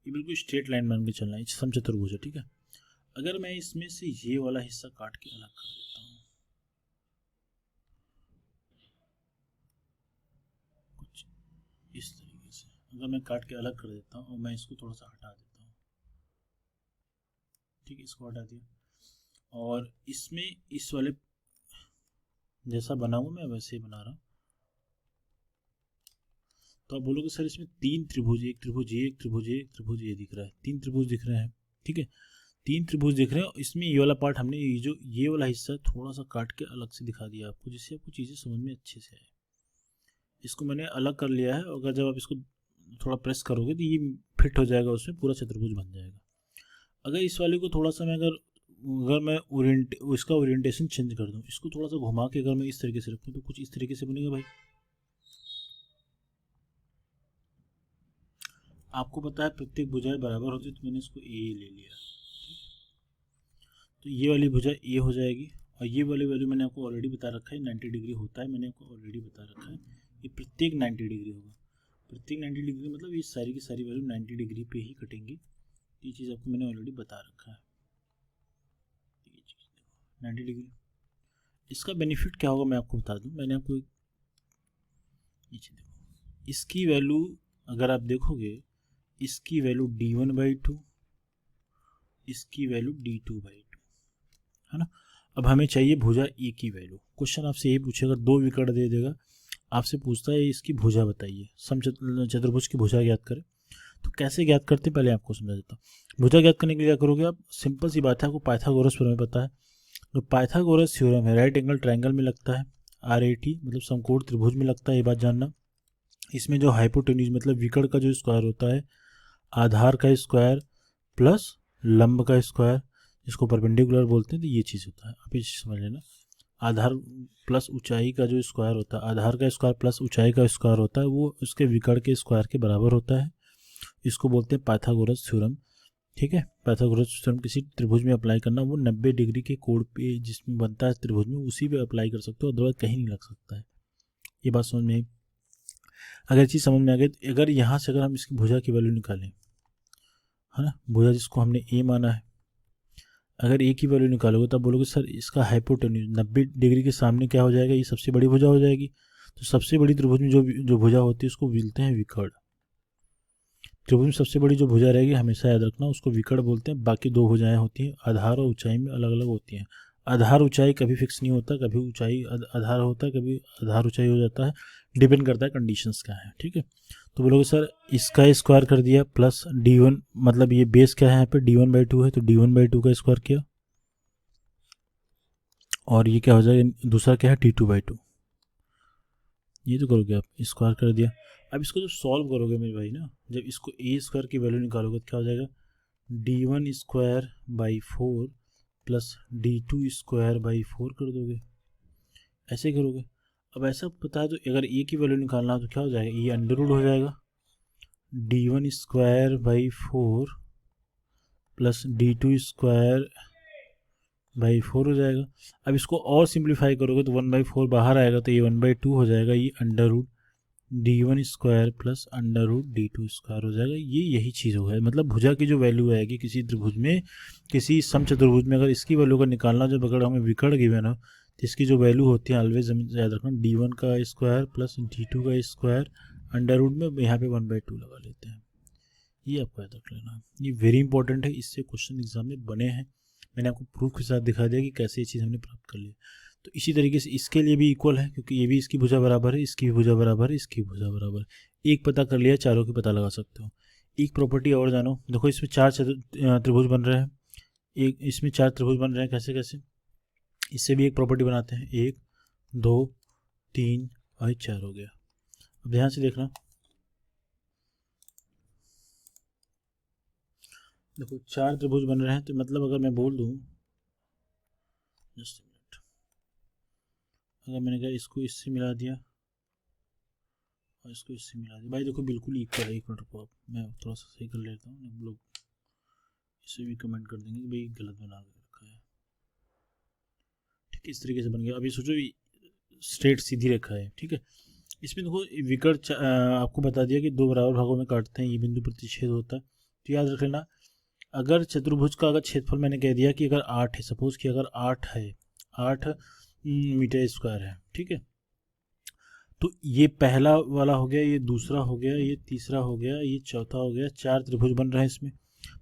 ये बिल्कुल स्ट्रेट लाइन मान के चलना है, समचतुर्भुज है, ठीक है। अगर मैं इसमें से ये वाला हिस्सा काट के अलग कर देता हूँ कुछ इस तरीके से, अगर मैं काट के अलग कर देता हूँ और मैं इसको थोड़ा सा हटा देता हूँ, ठीक है, इसको हटा दिया, और इसमें इस वाले जैसा बना हुआ मैं वैसे ही बना रहा हूँ, तो आप बोलोगे सर इसमें तीन त्रिभुज, एक त्रिभुज ये, एक त्रिभुज ये, एक त्रिभुज ये दिख रहा है, तीन त्रिभुज दिख रहे हैं, ठीक है, तीन त्रिभुज दिख रहे हैं। इसमें ये वाला पार्ट हमने ये वाला हिस्सा थोड़ा सा काट के अलग से दिखा दिया आपको, जिससे आपको चीज़ें समझ में अच्छे से आए। इसको मैंने अलग कर लिया है, अगर जब आप इसको थोड़ा प्रेस करोगे तो ये फिट हो जाएगा, उसमें पूरा चतुर्भुज बन जाएगा। अगर इस वाले को थोड़ा सा मैं अगर मैं इसका ओरिएंटेशन चेंज कर दूँ, इसको थोड़ा सा घुमा के अगर मैं इस तरीके से रखूँ तो कुछ इस तरीके से बनेगा भाई। आपको पता है प्रत्येक भुजाएं बराबर होती है, तो मैंने इसको ए ले लिया, तो ये वाली भुजा ए हो जाएगी, और ये वाली वैल्यू मैंने आपको ऑलरेडी बता रखा है 90 डिग्री होता है, मैंने आपको ऑलरेडी बता रखा है, ये प्रत्येक 90 डिग्री होगा, प्रत्येक 90 डिग्री मतलब ये सारी की सारी वैल्यू 90 डिग्री पे ही कटेंगी, ये चीज़ आपको मैंने ऑलरेडी बता रखा है। ये चीज़ देखो 90 डिग्री, इसका बेनिफिट क्या होगा मैं आपको बता दूं, मैंने आपको ये चीज़ देखो, इसकी वैल्यू अगर आप देखोगे, इसकी वैल्यू d1/2, इसकी वैल्यू d2/2 है ना। अब हमें चाहिए भुजा ए की वैल्यू। क्वेश्चन आपसे ये पूछेगा, दो विकर्ण दे देगा, आपसे पूछता है इसकी भुजा बताइए, चतुर्भुज की भुजा ज्ञात करें। तो कैसे ज्ञात करते हैं पहले आपको समझा देता हूँ। भुजा ज्ञात करने के लिए क्या करोगे आप, सिंपल सी बात है, आपको पाइथागोरस थ्योरम पता है, तो पाइथागोरस थ्योरम है, राइट एंगल ट्रायंगल में लगता है, RAT मतलब समकोण त्रिभुज में लगता है, ये बात जानना। इसमें जो हाइपोटेन्यूज मतलब विकर्ण का जो स्क्वायर होता है, आधार का स्क्वायर प्लस लंब का स्क्वायर, जिसको परपेंडिकुलर बोलते हैं, तो ये चीज़ होता है, आप ये समझ लेना। आधार प्लस ऊंचाई का जो स्क्वायर होता है, आधार का स्क्वायर प्लस ऊंचाई का स्क्वायर होता है, वो उसके विकर्ण के स्क्वायर के बराबर होता है, इसको बोलते हैं पाइथागोरस थ्योरम, ठीक है। पाइथागोरस थ्योरम किसी त्रिभुज में अप्लाई करना, वो 90 डिग्री के कोण पे जिसमें बनता है त्रिभुज में, उसी पे अप्लाई कर सकते हो, अदरवाइज कहीं नहीं लग सकता है। ये बात समझ में, अगर चीज़ समझ में आ गई, अगर यहाँ से अगर हम इसकी भुजा की वैल्यू निकालें, है ना, भुजा जिसको हमने ए माना है, अगर ए की वैल्यू निकालोगे तब बोलोगे सर इसका हाइपोटेन्यूज 90 डिग्री के सामने क्या हो जाएगा, ये सबसे बड़ी भुजा हो जाएगी। तो सबसे बड़ी त्रिभुज में जो भुजा होती है उसको बोलते हैं विकर्ण। त्रिभुज में सबसे बड़ी जो भुजा रहेगी हमेशा याद रखना, उसको विकर्ण बोलते हैं। बाकी दो भुजाएं होती हैं, आधार और ऊंचाई में अलग अलग होती हैं। आधार ऊंचाई कभी फिक्स नहीं होता, कभी ऊंचाई आधार होता है, कभी आधार ऊंचाई हो जाता है, डिपेंड करता है कंडीशंस क्या है, ठीक है। तो बोलोगे सर इसका स्क्वायर कर दिया प्लस d1, मतलब ये बेस क्या है यहाँ पे d1/2 है, तो d1/2 का स्क्वायर किया, और ये क्या हो जाएगा दूसरा क्या है d2/2, ये तो करोगे आप, स्क्वायर कर दिया। अब इसको जब सॉल्व करोगे मेरे भाई ना, जब इसको ए स्क्वायर की वैल्यू निकालोगे तो क्या हो जाएगा d1² / 4 प्लस d2² / 4 कर दोगे, ऐसे करोगे। अब ऐसा पता है तो अगर ए की वैल्यू निकालना हो तो क्या हो जाएगा, ये अंडर रूट हो जाएगा, d1² / 4 प्लस d2² / 4 हो जाएगा। अब इसको और सिंप्लीफाई करोगे तो 1/4 बाहर आएगा, तो ये 1/2 हो जाएगा, ये under root d1² plus under root d2² हो जाएगा। ये यही चीज़ होगा, मतलब भुजा की जो वैल्यू आएगी किसी त्रिभुज में, किसी समचतुर्भुज में, अगर इसकी वैल्यू का निकालना, जब अगर हमें विकर्ण गिवन हो तो इसकी जो वैल्यू होती है ऑलवेज याद रखना, d1² plus d2² under root में यहाँ पे 1/2 लगा लेते हैं, ये आपको याद रख लेना। ये वेरी इंपॉर्टेंट है, इससे क्वेश्चन एग्जाम में बने हैं, मैंने आपको प्रूफ के साथ दिखा दिया कि कैसे ये चीज़ हमने प्राप्त कर ली। तो इसी तरीके से इसके लिए भी इक्वल है, क्योंकि ये भी इसकी भुजा बराबर है, इसकी भी भुजा बराबर है, इसकी भुजा बराबर है। एक पता कर लिया, चारों की पता लगा सकते हो। एक प्रॉपर्टी और जानो, देखो इसमें चार त्रिभुज बन रहे हैं, एक इसमें चार त्रिभुज बन रहे हैं, कैसे कैसे, इससे भी एक प्रॉपर्टी बनाते हैं। 1 2 3 और 4 हो गया। अब ध्यान से देखना, देखो चार त्रिभुज बन रहे हैं, तो मतलब अगर मैं बोल दूं, जस्ट मिनट, अगर मैंने कहा इसको इससे मिला दिया और इसको इससे मिला दिया, भाई देखो बिल्कुल इक्वल है। 1 मिनट रुको, आप मैं थोड़ा सा सही कर लेता हूँ, लोग इसे भी कमेंट कर देंगे कि भाई गलत बना के रखा है। ठीक है, इस तरीके से बन गया। अभी सोचो स्ट्रेट सीधी रेखा है, ठीक है। इसमें देखो विकर्ण आपको बता दिया कि 2 बराबर भागों में काटते हैं, ये बिंदु प्रतिच्छेद होता है। तो याद रख लेना, अगर चतुर्भुज का अगर क्षेत्रफल मैंने कह दिया कि अगर 8 है, सपोज कि अगर 8 है, 8 मीटर स्क्वायर है, ठीक है, तो ये पहला वाला हो गया, ये दूसरा हो गया, ये तीसरा हो गया, ये चौथा हो गया। 4 त्रिभुज बन रहे हैं इसमें।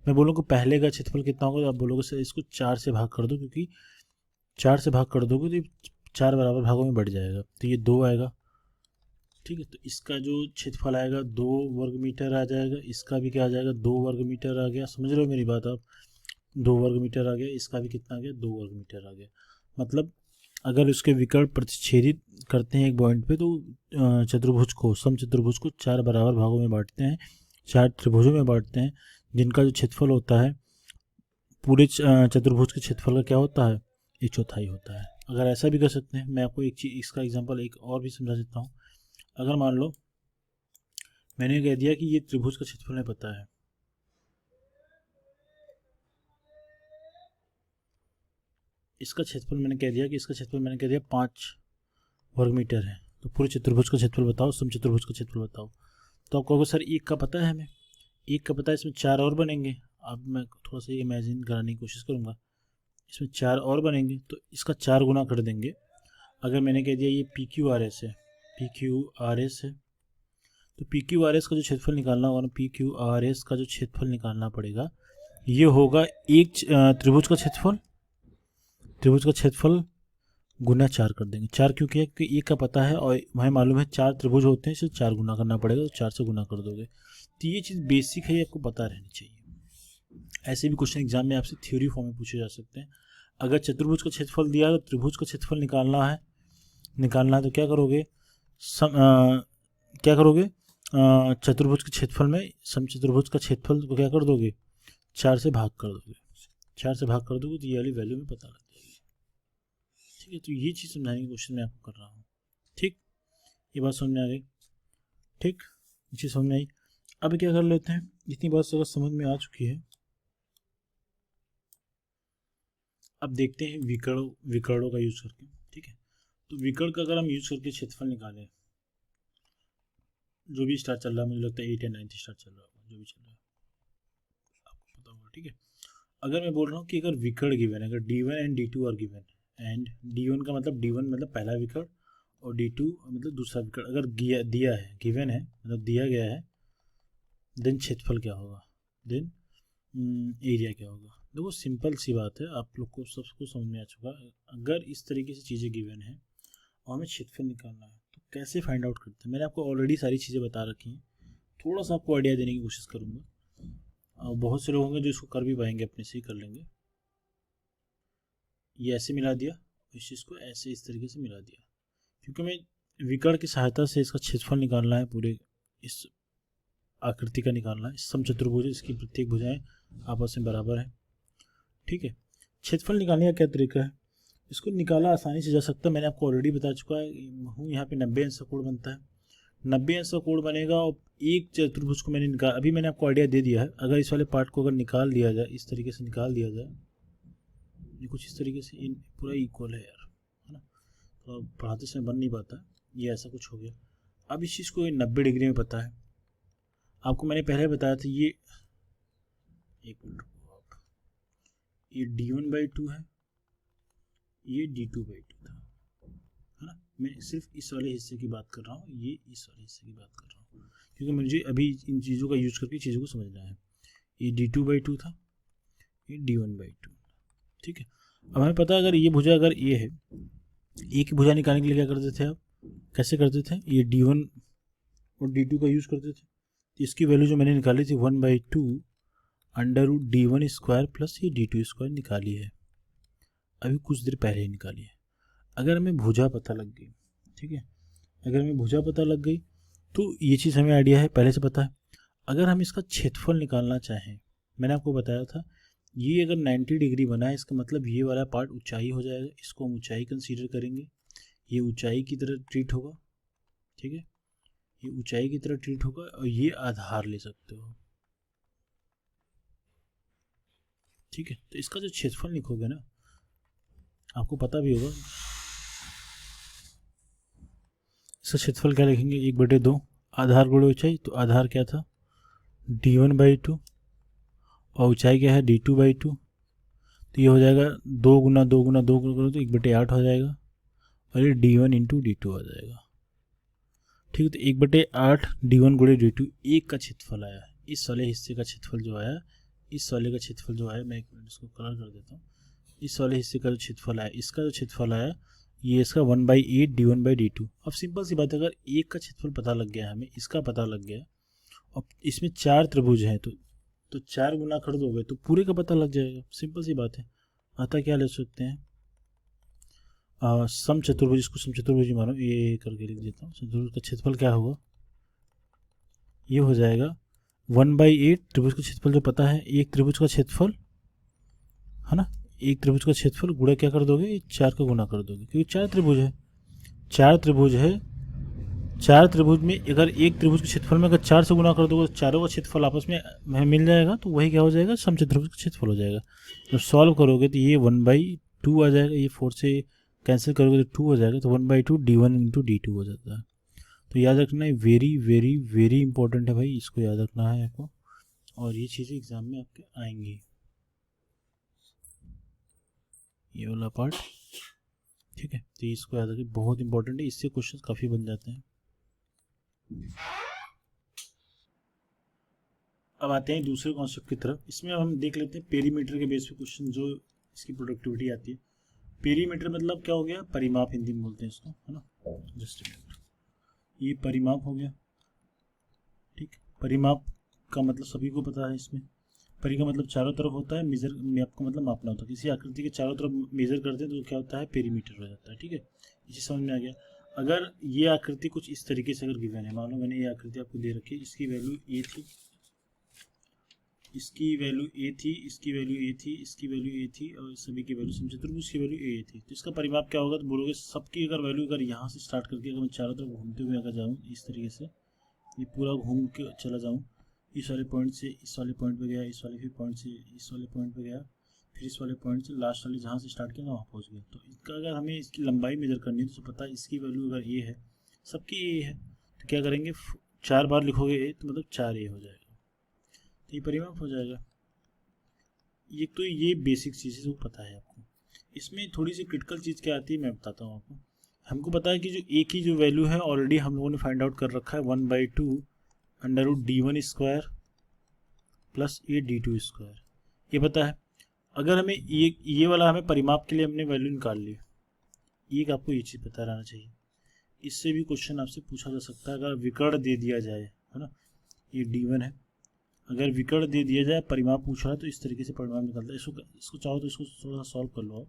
मैं बोलूँगा पहले का क्षेत्रफल कितना होगा, तो आप बोलोगे सर इसको 4 से भाग कर दो, क्योंकि 4 से भाग कर दोगे तो 4 बराबर भागों में बढ़ जाएगा, तो ये 2 आएगा, ठीक है। तो इसका जो क्षेत्रफल आएगा 2 वर्ग मीटर आ जाएगा, इसका भी क्या आ जाएगा, 2 वर्ग मीटर आ गया। समझ रहे हो मेरी बात आप, 2 वर्ग मीटर आ गया, इसका भी कितना आ गया, 2 वर्ग मीटर आ गया। मतलब अगर उसके विकर्ण प्रतिच्छेदित करते हैं एक पॉइंट पे, तो चतुर्भुज को, समचतुर्भुज को 4 बराबर भागों में बांटते हैं, 4 त्रिभुजों में बांटते हैं, जिनका जो क्षेत्रफल होता है पूरे चतुर्भुज के क्षेत्रफल का क्या होता है, 1/4 होता है। अगर ऐसा भी कर सकते हैं, मैं आपको एक चीज़, इसका एग्जांपल एक और भी समझा देता हूँ। अगर मान लो मैंने कह दिया कि ये त्रिभुज का क्षेत्रफल नहीं पता है, इसका क्षेत्रफल मैंने कह दिया कि इसका क्षेत्रफल मैंने कह दिया 5 वर्ग मीटर है, तो पूरे चतुर्भुज का क्षेत्रफल बताओ, समचतुर्भुज का क्षेत्रफल बताओ। तो आप कहोगे सर एक का पता है हमें, एक का पता है, इसमें 4 और बनेंगे। अब मैं थोड़ा सा इमेजिन कराने की कोशिश करूँगा, इसमें 4 और बनेंगे, तो इसका 4 गुना कर देंगे। अगर मैंने कह दिया ये PQRS है, PQRS है, तो PQRS का जो क्षेत्रफल निकालना होगा ना, PQRS का जो क्षेत्रफल निकालना पड़ेगा, ये होगा एक त्रिभुज का क्षेत्रफल, त्रिभुज का क्षेत्रफल गुना 4 कर देंगे। 4 क्यों किया, क्योंकि एक का पता है और हमें मालूम है 4 त्रिभुज होते हैं, इसे 4 गुना करना पड़ेगा, तो 4 से गुना कर दोगे। तो ये चीज़ बेसिक है, ये आपको पता रहनी चाहिए। ऐसे भी क्वेश्चन एग्जाम में आपसे थ्योरी फॉर्म में पूछे जा सकते हैं। अगर चतुर्भुज का क्षेत्रफल दिया तो त्रिभुज का क्षेत्रफल निकालना है तो क्या करोगे, क्या करोगे, चतुर्भुज के क्षेत्रफल में समचतुर्भुज का क्षेत्रफल को क्या कर दोगे, 4 से भाग कर दोगे। 4 से भाग कर दोगे तो ये वाली वैल्यू में पता लग जाएगी, ठीक है। तो ये चीज़ समझाने की कोशिश मैं आपको कर रहा हूँ, ठीक। ये बात समझ में आ गई, ठीक, ये चीज़ समझ में आई। अब क्या कर लेते हैं, इतनी बात अगर समझ में आ चुकी है, अब देखते हैं विकर्णों का यूज करके, ठीक है। तो विकर्ण का अगर हम यूज करके क्षेत्रफल निकालें, जो भी स्टार चल रहा है, मुझे लगता है 8 या 9 स्टार चल रहा होगा, जो भी चल रहा है आपको पता होगा, ठीक है। अगर मैं बोल रहा हूँ कि अगर विकर्ण गिवन है, अगर D1 and D2 are given, and D1 का मतलब D1 मतलब पहला विकर्ण और D2 मतलब दूसरा विकर्ण अगर दिया है, गिवन है मतलब दिया गया है, देन क्षेत्रफल क्या होगा, देन एरिया क्या होगा। देखो सिंपल सी बात है, आप लोग को सबको समझ में आ चुका है। अगर इस तरीके से चीज़ें गिवन है और हमें क्षेत्रफल निकालना है, तो कैसे फाइंड आउट करते हैं, मैंने आपको ऑलरेडी सारी चीज़ें बता रखी हैं, थोड़ा सा आपको आइडिया देने की कोशिश करूँगा। और बहुत से लोग होंगे जो इसको कर भी पाएंगे, अपने से ही कर लेंगे। ये ऐसे मिला दिया, इस चीज़ को ऐसे इस तरीके से मिला दिया, क्योंकि हमें विकर्ण की सहायता से इसका क्षेत्रफल निकालना है, पूरे इस आकृति का निकालना है। समचतुर्भुज, इसकी प्रत्येक भुजाएं आपस में बराबर है, ठीक है। क्षेत्रफल निकालने का क्या तरीका है, इसको निकाला आसानी से जा सकता है, मैंने आपको ऑलरेडी बता चुका हूँ। यहाँ पे 90 अंश का कोण बनता है, 90 अंश का कोण बनेगा, और एक चतुर्भुज को मैंने निकाल, अभी मैंने आपको आइडिया दे दिया है। अगर इस वाले पार्ट को अगर निकाल दिया जाए, इस तरीके से निकाल दिया जाए, ये कुछ इस तरीके से पूरा इक्वल है यार, है ना, तो पढ़ाते समय बन नहीं पाता, ये ऐसा कुछ हो गया। अब इस चीज़ को 90 डिग्री में पता है, आपको मैंने पहले बताया था, ये एक मिनट, ये D1/2 है, ये D2/2 था, है ना। मैं सिर्फ इस वाले हिस्से की बात कर रहा हूँ, ये इस वाले हिस्से की बात कर रहा हूँ, क्योंकि मुझे अभी इन चीज़ों का यूज करके चीज़ों को समझना है। ये D2/2 था, ये D1/2, ठीक है। अब हमें पता है अगर ये भुजा अगर ए है, ए की भुजा निकालने के लिए क्या करते थे आप, कैसे करते थे, ये d1 और d2 का यूज़ करते थे। तो इसकी वैल्यू जो मैंने निकाली थी 1/2 √d1 स्क्वायर प्लस ये d2 स्क्वायर निकाली है, अभी कुछ देर पहले ही निकाली है। अगर हमें भुजा पता लग गई, ठीक है, अगर हमें भुजा पता लग गई तो ये चीज़ हमें आइडिया है, पहले से पता है। अगर हम इसका क्षेत्रफल निकालना चाहें, मैंने आपको बताया था ये अगर 90 डिग्री बना है, इसका मतलब ये वाला पार्ट ऊंचाई हो जाएगा, इसको हम ऊंचाई कंसीडर करेंगे, ये ऊंचाई की तरह ट्रीट होगा, ठीक है, ये ऊंचाई की तरह ट्रीट होगा, और ये आधार ले सकते हो, ठीक है। तो इसका जो क्षेत्रफल लिखोगे ना, आपको पता भी होगा इसका क्षेत्रफल क्या लिखेंगे, 1/2 आधार गुणे ऊंचाई, तो आधार क्या था d1/2 और ऊंचाई क्या है d2/2, तो ये हो जाएगा 2 गुना 2 गुना 2 गुना तो 1/8 हो जाएगा, और ये d1 इंटू d2 आ जाएगा, ठीक है। तो 1/8 d1 गुणे d2 एक का क्षेत्रफल आया, इस वाले हिस्से का क्षेत्रफल जो आया, इस वाले का क्षेत्रफल जो आया, मैं एक मिनट इसको कलर कर देता हूँ, इस वाले हिस्से का जो क्षेत्रफल आया, इसका जो क्षेत्रफल आया ये इसका 1/8 d1/d2। अब सिंपल सी बात है, अगर एक का क्षेत्रफल पता लग गया हमें, इसका पता लग गया, और इसमें 4 त्रिभुज हैं तो 4 गुना कर दोगे तो पूरे का पता लग जाएगा, सिंपल सी बात है। अतः क्या ले सकते हैं, सम चतुर्भुज, इसको सम चतुर्भुज मानो, ये करके लिख देता हूँ। चतुर्भुज का क्षेत्रफल क्या होगा, ये हो जाएगा 1/8 त्रिभुज का क्षेत्रफल जो पता है, एक त्रिभुज का क्षेत्रफल है ना, एक त्रिभुज का क्षेत्रफल गुणा क्या कर दोगे, 4 का गुना कर दोगे, क्योंकि 4 त्रिभुज है, 4 त्रिभुज है, 4 त्रिभुज में अगर एक त्रिभुज के क्षेत्रफल में अगर 4 से गुना कर दोगे तो चारों का क्षेत्रफल आपस में मिल जाएगा, तो वही क्या हो जाएगा, समचतुर्भुज का क्षेत्रफल हो जाएगा। जब सॉल्व करोगे तो ये 1/2 आ जाएगा, ये 4 से कैंसिल करोगे तो 2 हो जाएगा, तो 1/2 d1 इंटू d2 हो जाता है। तो याद रखना है, वेरी वेरी वेरी इंपॉर्टेंट है भाई, इसको याद रखना है आपको, और ये चीज़ें एग्जाम में आपके आएंगी, ये वाला पार्ट, ठीक है। तो इसको याद रखिए, बहुत इंपॉर्टेंट है, इससे क्वेश्चन काफ़ी बन जाते हैं। अब आते हैं दूसरे कॉन्सेप्ट की तरफ, इसमें हम देख लेते हैं पेरीमीटर के बेस पे क्वेश्चन, जो इसकी प्रोडक्टिविटी आती है। पेरीमीटर मतलब क्या हो गया, परिमाप हिंदी में बोलते हैं इसको, है ना, जस्ट ये परिमाप हो गया, ठीक। परिमाप का मतलब सभी को पता है, इसमें परि का मतलब चारों तरफ होता है, मेजर मैप का मतलब मापना होता है, किसी आकृति के चारों तरफ मेजर करते हैं तो क्या होता है, पेरीमीटर हो जाता है, ठीक है। इसे समझ में आ गया। अगर ये आकृति कुछ इस तरीके से अगर गिवन है, मान लो मैंने ये आकृति आपको दे रखी है, इसकी वैल्यू ए थी, इसकी वैल्यू ए थी, इसकी वैल्यू ए थी, इसकी वैल्यू ए थी, और सभी की वैल्यू समचतुर्भुज की वैल्यू ए थी, तो इसका परिमाप क्या होगा, तो बोलोगे सबकी अगर वैल्यू अगर यहाँ से स्टार्ट करके अगर मैं चारों तरफ घूमते हुए अगर जाऊँ इस तरीके से, ये पूरा घूम के चला जाऊँ, इस वाले पॉइंट से इस वाले पॉइंट पे गया, इस वाले फिर पॉइंट से इस वाले पॉइंट पे गया, फिर इस वाले पॉइंट से लास्ट वाले जहाँ से स्टार्ट किया वहाँ पहुँच गया, तो इसका अगर हमें इसकी लंबाई मेजर करनी है तो पता है इसकी वैल्यू अगर ए है, सबकी ए है, तो क्या करेंगे 4 बार लिखोगे ए, तो मतलब 4 ए हो जाएगा, तो ये परिमाप हो जाएगा। ये तो ये बेसिक चीज़ें वो पता है आपको। इसमें थोड़ी सी क्रिटिकल चीज़ क्या आती है मैं बताता हूँ आपको। हमको पता है कि जो ए की जो वैल्यू है ऑलरेडी हम लोगों ने फाइंड आउट कर रखा है 1/2 √d1 स्क्वायर प्लस ए d2 स्क्वायर, ये पता है। अगर हमें ये वाला हमें परिमाप के लिए हमने वैल्यू निकाल ली, एक आपको ये चीज़ पता रहना चाहिए। इससे भी क्वेश्चन आपसे पूछा जा सकता है, अगर विकर्ण दे दिया जाए, है ना, ये d1 है, अगर विकर्ण दे दिया जाए, परिमाप पूछ रहा है, तो इस तरीके से परिमाप निकलता है। इसको चाहो तो इसको थोड़ा सा सॉल्व कर लो आप,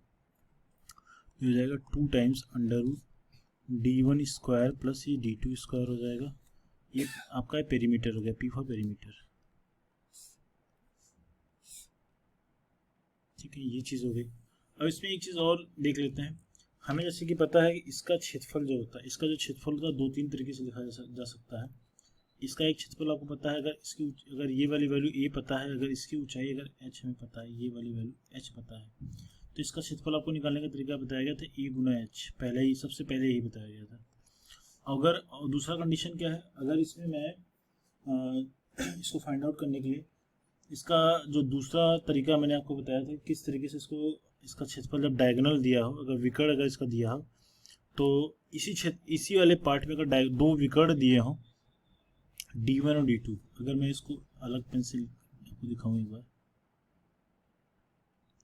ये हो जाएगा 2 टाइम्स √d1 स्क्वायर प्लस ये d2 स्क्वायर हो जाएगा, ये आपका पेरीमीटर हो गया, पी फॉर पेरीमीटर, ठीक है, ये चीज़ हो गई। अब इसमें एक चीज़ और देख लेते हैं, हमें जैसे कि पता है कि इसका क्षेत्रफल जो होता है, इसका जो क्षेत्रफल होता है 2-3 तरीके से लिखा जा सकता है। इसका एक क्षेत्रफल आपको पता है, अगर ये वाली वैल्यू ए पता है, अगर इसकी ऊंचाई अगर एच हमें पता है, ये वाली वैल्यू एच पता है, तो इसका क्षेत्रफल आपको निकालने का तरीका बताया गया था ए गुना एच, पहले ही सबसे पहले यही बताया गया था। अगर दूसरा कंडीशन क्या है, अगर इसमें मैं इसको फाइंड आउट करने के लिए इसका जो दूसरा तरीका मैंने आपको बताया था, किस तरीके से इसका क्षेत्रफल जब डायगोनल दिया हो, अगर विकर्ण अगर इसका दिया हो, तो इसी वाले पार्ट में अगर 2 विकर्ण दिए हों d1 और d2, अगर मैं इसको अलग पेन से आपको दिखाऊँ एक बार,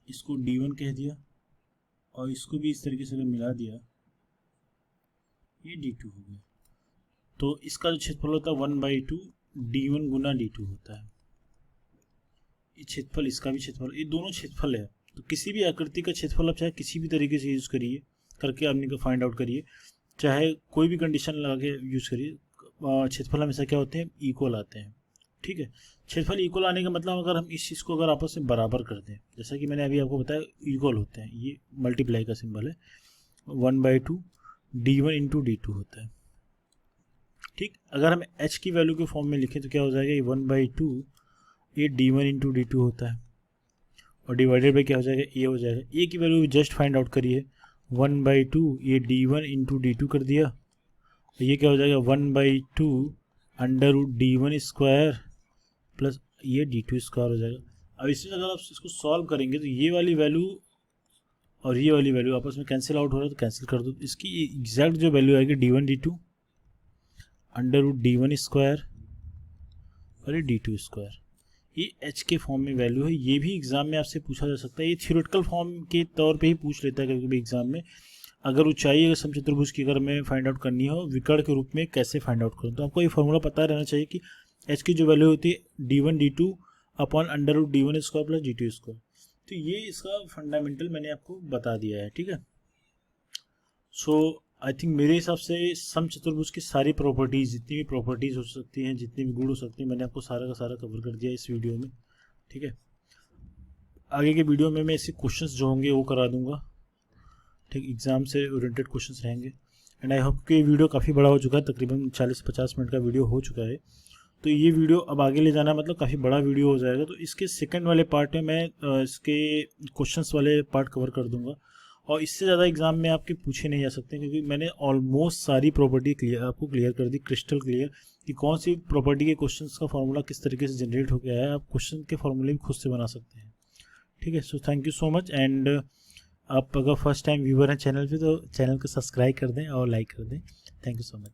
इसको D1 कह दिया और इसको भी इस तरीके से अगर मिला दिया, ये D2 हो गया। तो इसका जो क्षेत्रफल होता है 1/2 D1 गुना D2 होता है। ये क्षेत्रफल, इसका भी क्षेत्रफल, ये दोनों क्षेत्रफल है। तो किसी भी आकृति का क्षेत्रफल आप चाहे किसी भी तरीके से यूज़ करिए, करके आपने को फाइंड आउट करिए, चाहे कोई भी कंडीशन लगा के यूज़ करिए, क्षेत्रफल हमेशा क्या होते हैं, इक्वल आते हैं। ठीक है, क्षेत्रफल इक्वल आने का मतलब अगर हम इस चीज़ को अगर आपस में बराबर कर दें, जैसा कि मैंने अभी आपको बताया इक्वल होते हैं, ये मल्टीप्लाई का सिंबल है, 1/2 D1 इंटू D2 होता है। ठीक, अगर हम h की वैल्यू के फॉर्म में लिखें तो क्या हो जाएगा, ये 1/2 ये D1 इंटू D2 होता है और डिवाइडेड बाई क्या हो जाएगा, ए हो जाएगा। ए की वैल्यू जस्ट फाइंड आउट करिए, 1/2 ये D1 इंटू D2 कर दिया, ये क्या हो जाएगा 1/2 √D1 स्क्वायर प्लस ये D2 स्क्वायर हो जाएगा। अब इसमें अगर आप इसको सॉल्व करेंगे तो ये वाली वैल्यू और ये वाली वैल्यू आपस में कैंसिल आउट हो रहा है, तो कैंसिल कर दो। इसकी एग्जैक्ट जो वैल्यू आएगी D1 D2 √D1 स्क्वायर और ये D2 स्क्वायर, ये h के फॉर्म में वैल्यू है। ये भी एग्जाम में आपसे पूछा जा सकता है, ये थ्योरेटिकल फॉर्म के तौर पे ही पूछ लेता है कभी कभी एग्जाम में। अगर ऊंचाई अगर समचतुर्भुज की अगर मैं फाइंड आउट करनी हो विकर्ण के रूप में कैसे फाइंड आउट करूँ, तो आपको ये फॉर्मूला पता रहना चाहिए कि h की जो वैल्यू होती है D1 D2 upon √D1 square plus D2 square. तो ये इसका फंडामेंटल मैंने आपको बता दिया है। ठीक है, सो आई थिंक मेरे हिसाब से समचतुर्भुज की सारी प्रॉपर्टीज़, जितनी भी प्रॉपर्टीज़ हो सकती हैं, जितनी भी गुण हो सकती हैं, मैंने आपको सारा का सारा कवर कर दिया इस वीडियो में। ठीक है, आगे के वीडियो में मैं ऐसे क्वेश्चंस जो होंगे वो करा दूंगा। ठीक, एग्जाम से ओरिएंटेड क्वेश्चंस रहेंगे। एंड आई होप कि वीडियो काफ़ी बड़ा हो चुका है, तकरीबन 40-50 मिनट का वीडियो हो चुका है। तो ये वीडियो अब आगे ले जाना मतलब काफ़ी बड़ा वीडियो हो जाएगा। तो इसके सेकंड वाले पार्ट में मैं इसके क्वेश्चंस वाले पार्ट कवर कर दूंगा और इससे ज़्यादा एग्जाम में आपके पूछे नहीं जा सकते, क्योंकि मैंने ऑलमोस्ट सारी प्रॉपर्टी आपको क्लियर कर दी, क्रिस्टल क्लियर, कि कौन सी प्रॉपर्टी के क्वेश्चंस का फॉर्मूला किस तरीके से जनरेट हो गया है। आप क्वेश्चन के फॉर्मूले भी खुद से बना सकते हैं। ठीक है, so thank you so much. And आप अगर फर्स्ट टाइम व्यूवर हैं चैनल पे तो चैनल को सब्सक्राइब कर दें और लाइक कर दें। Thank you so much.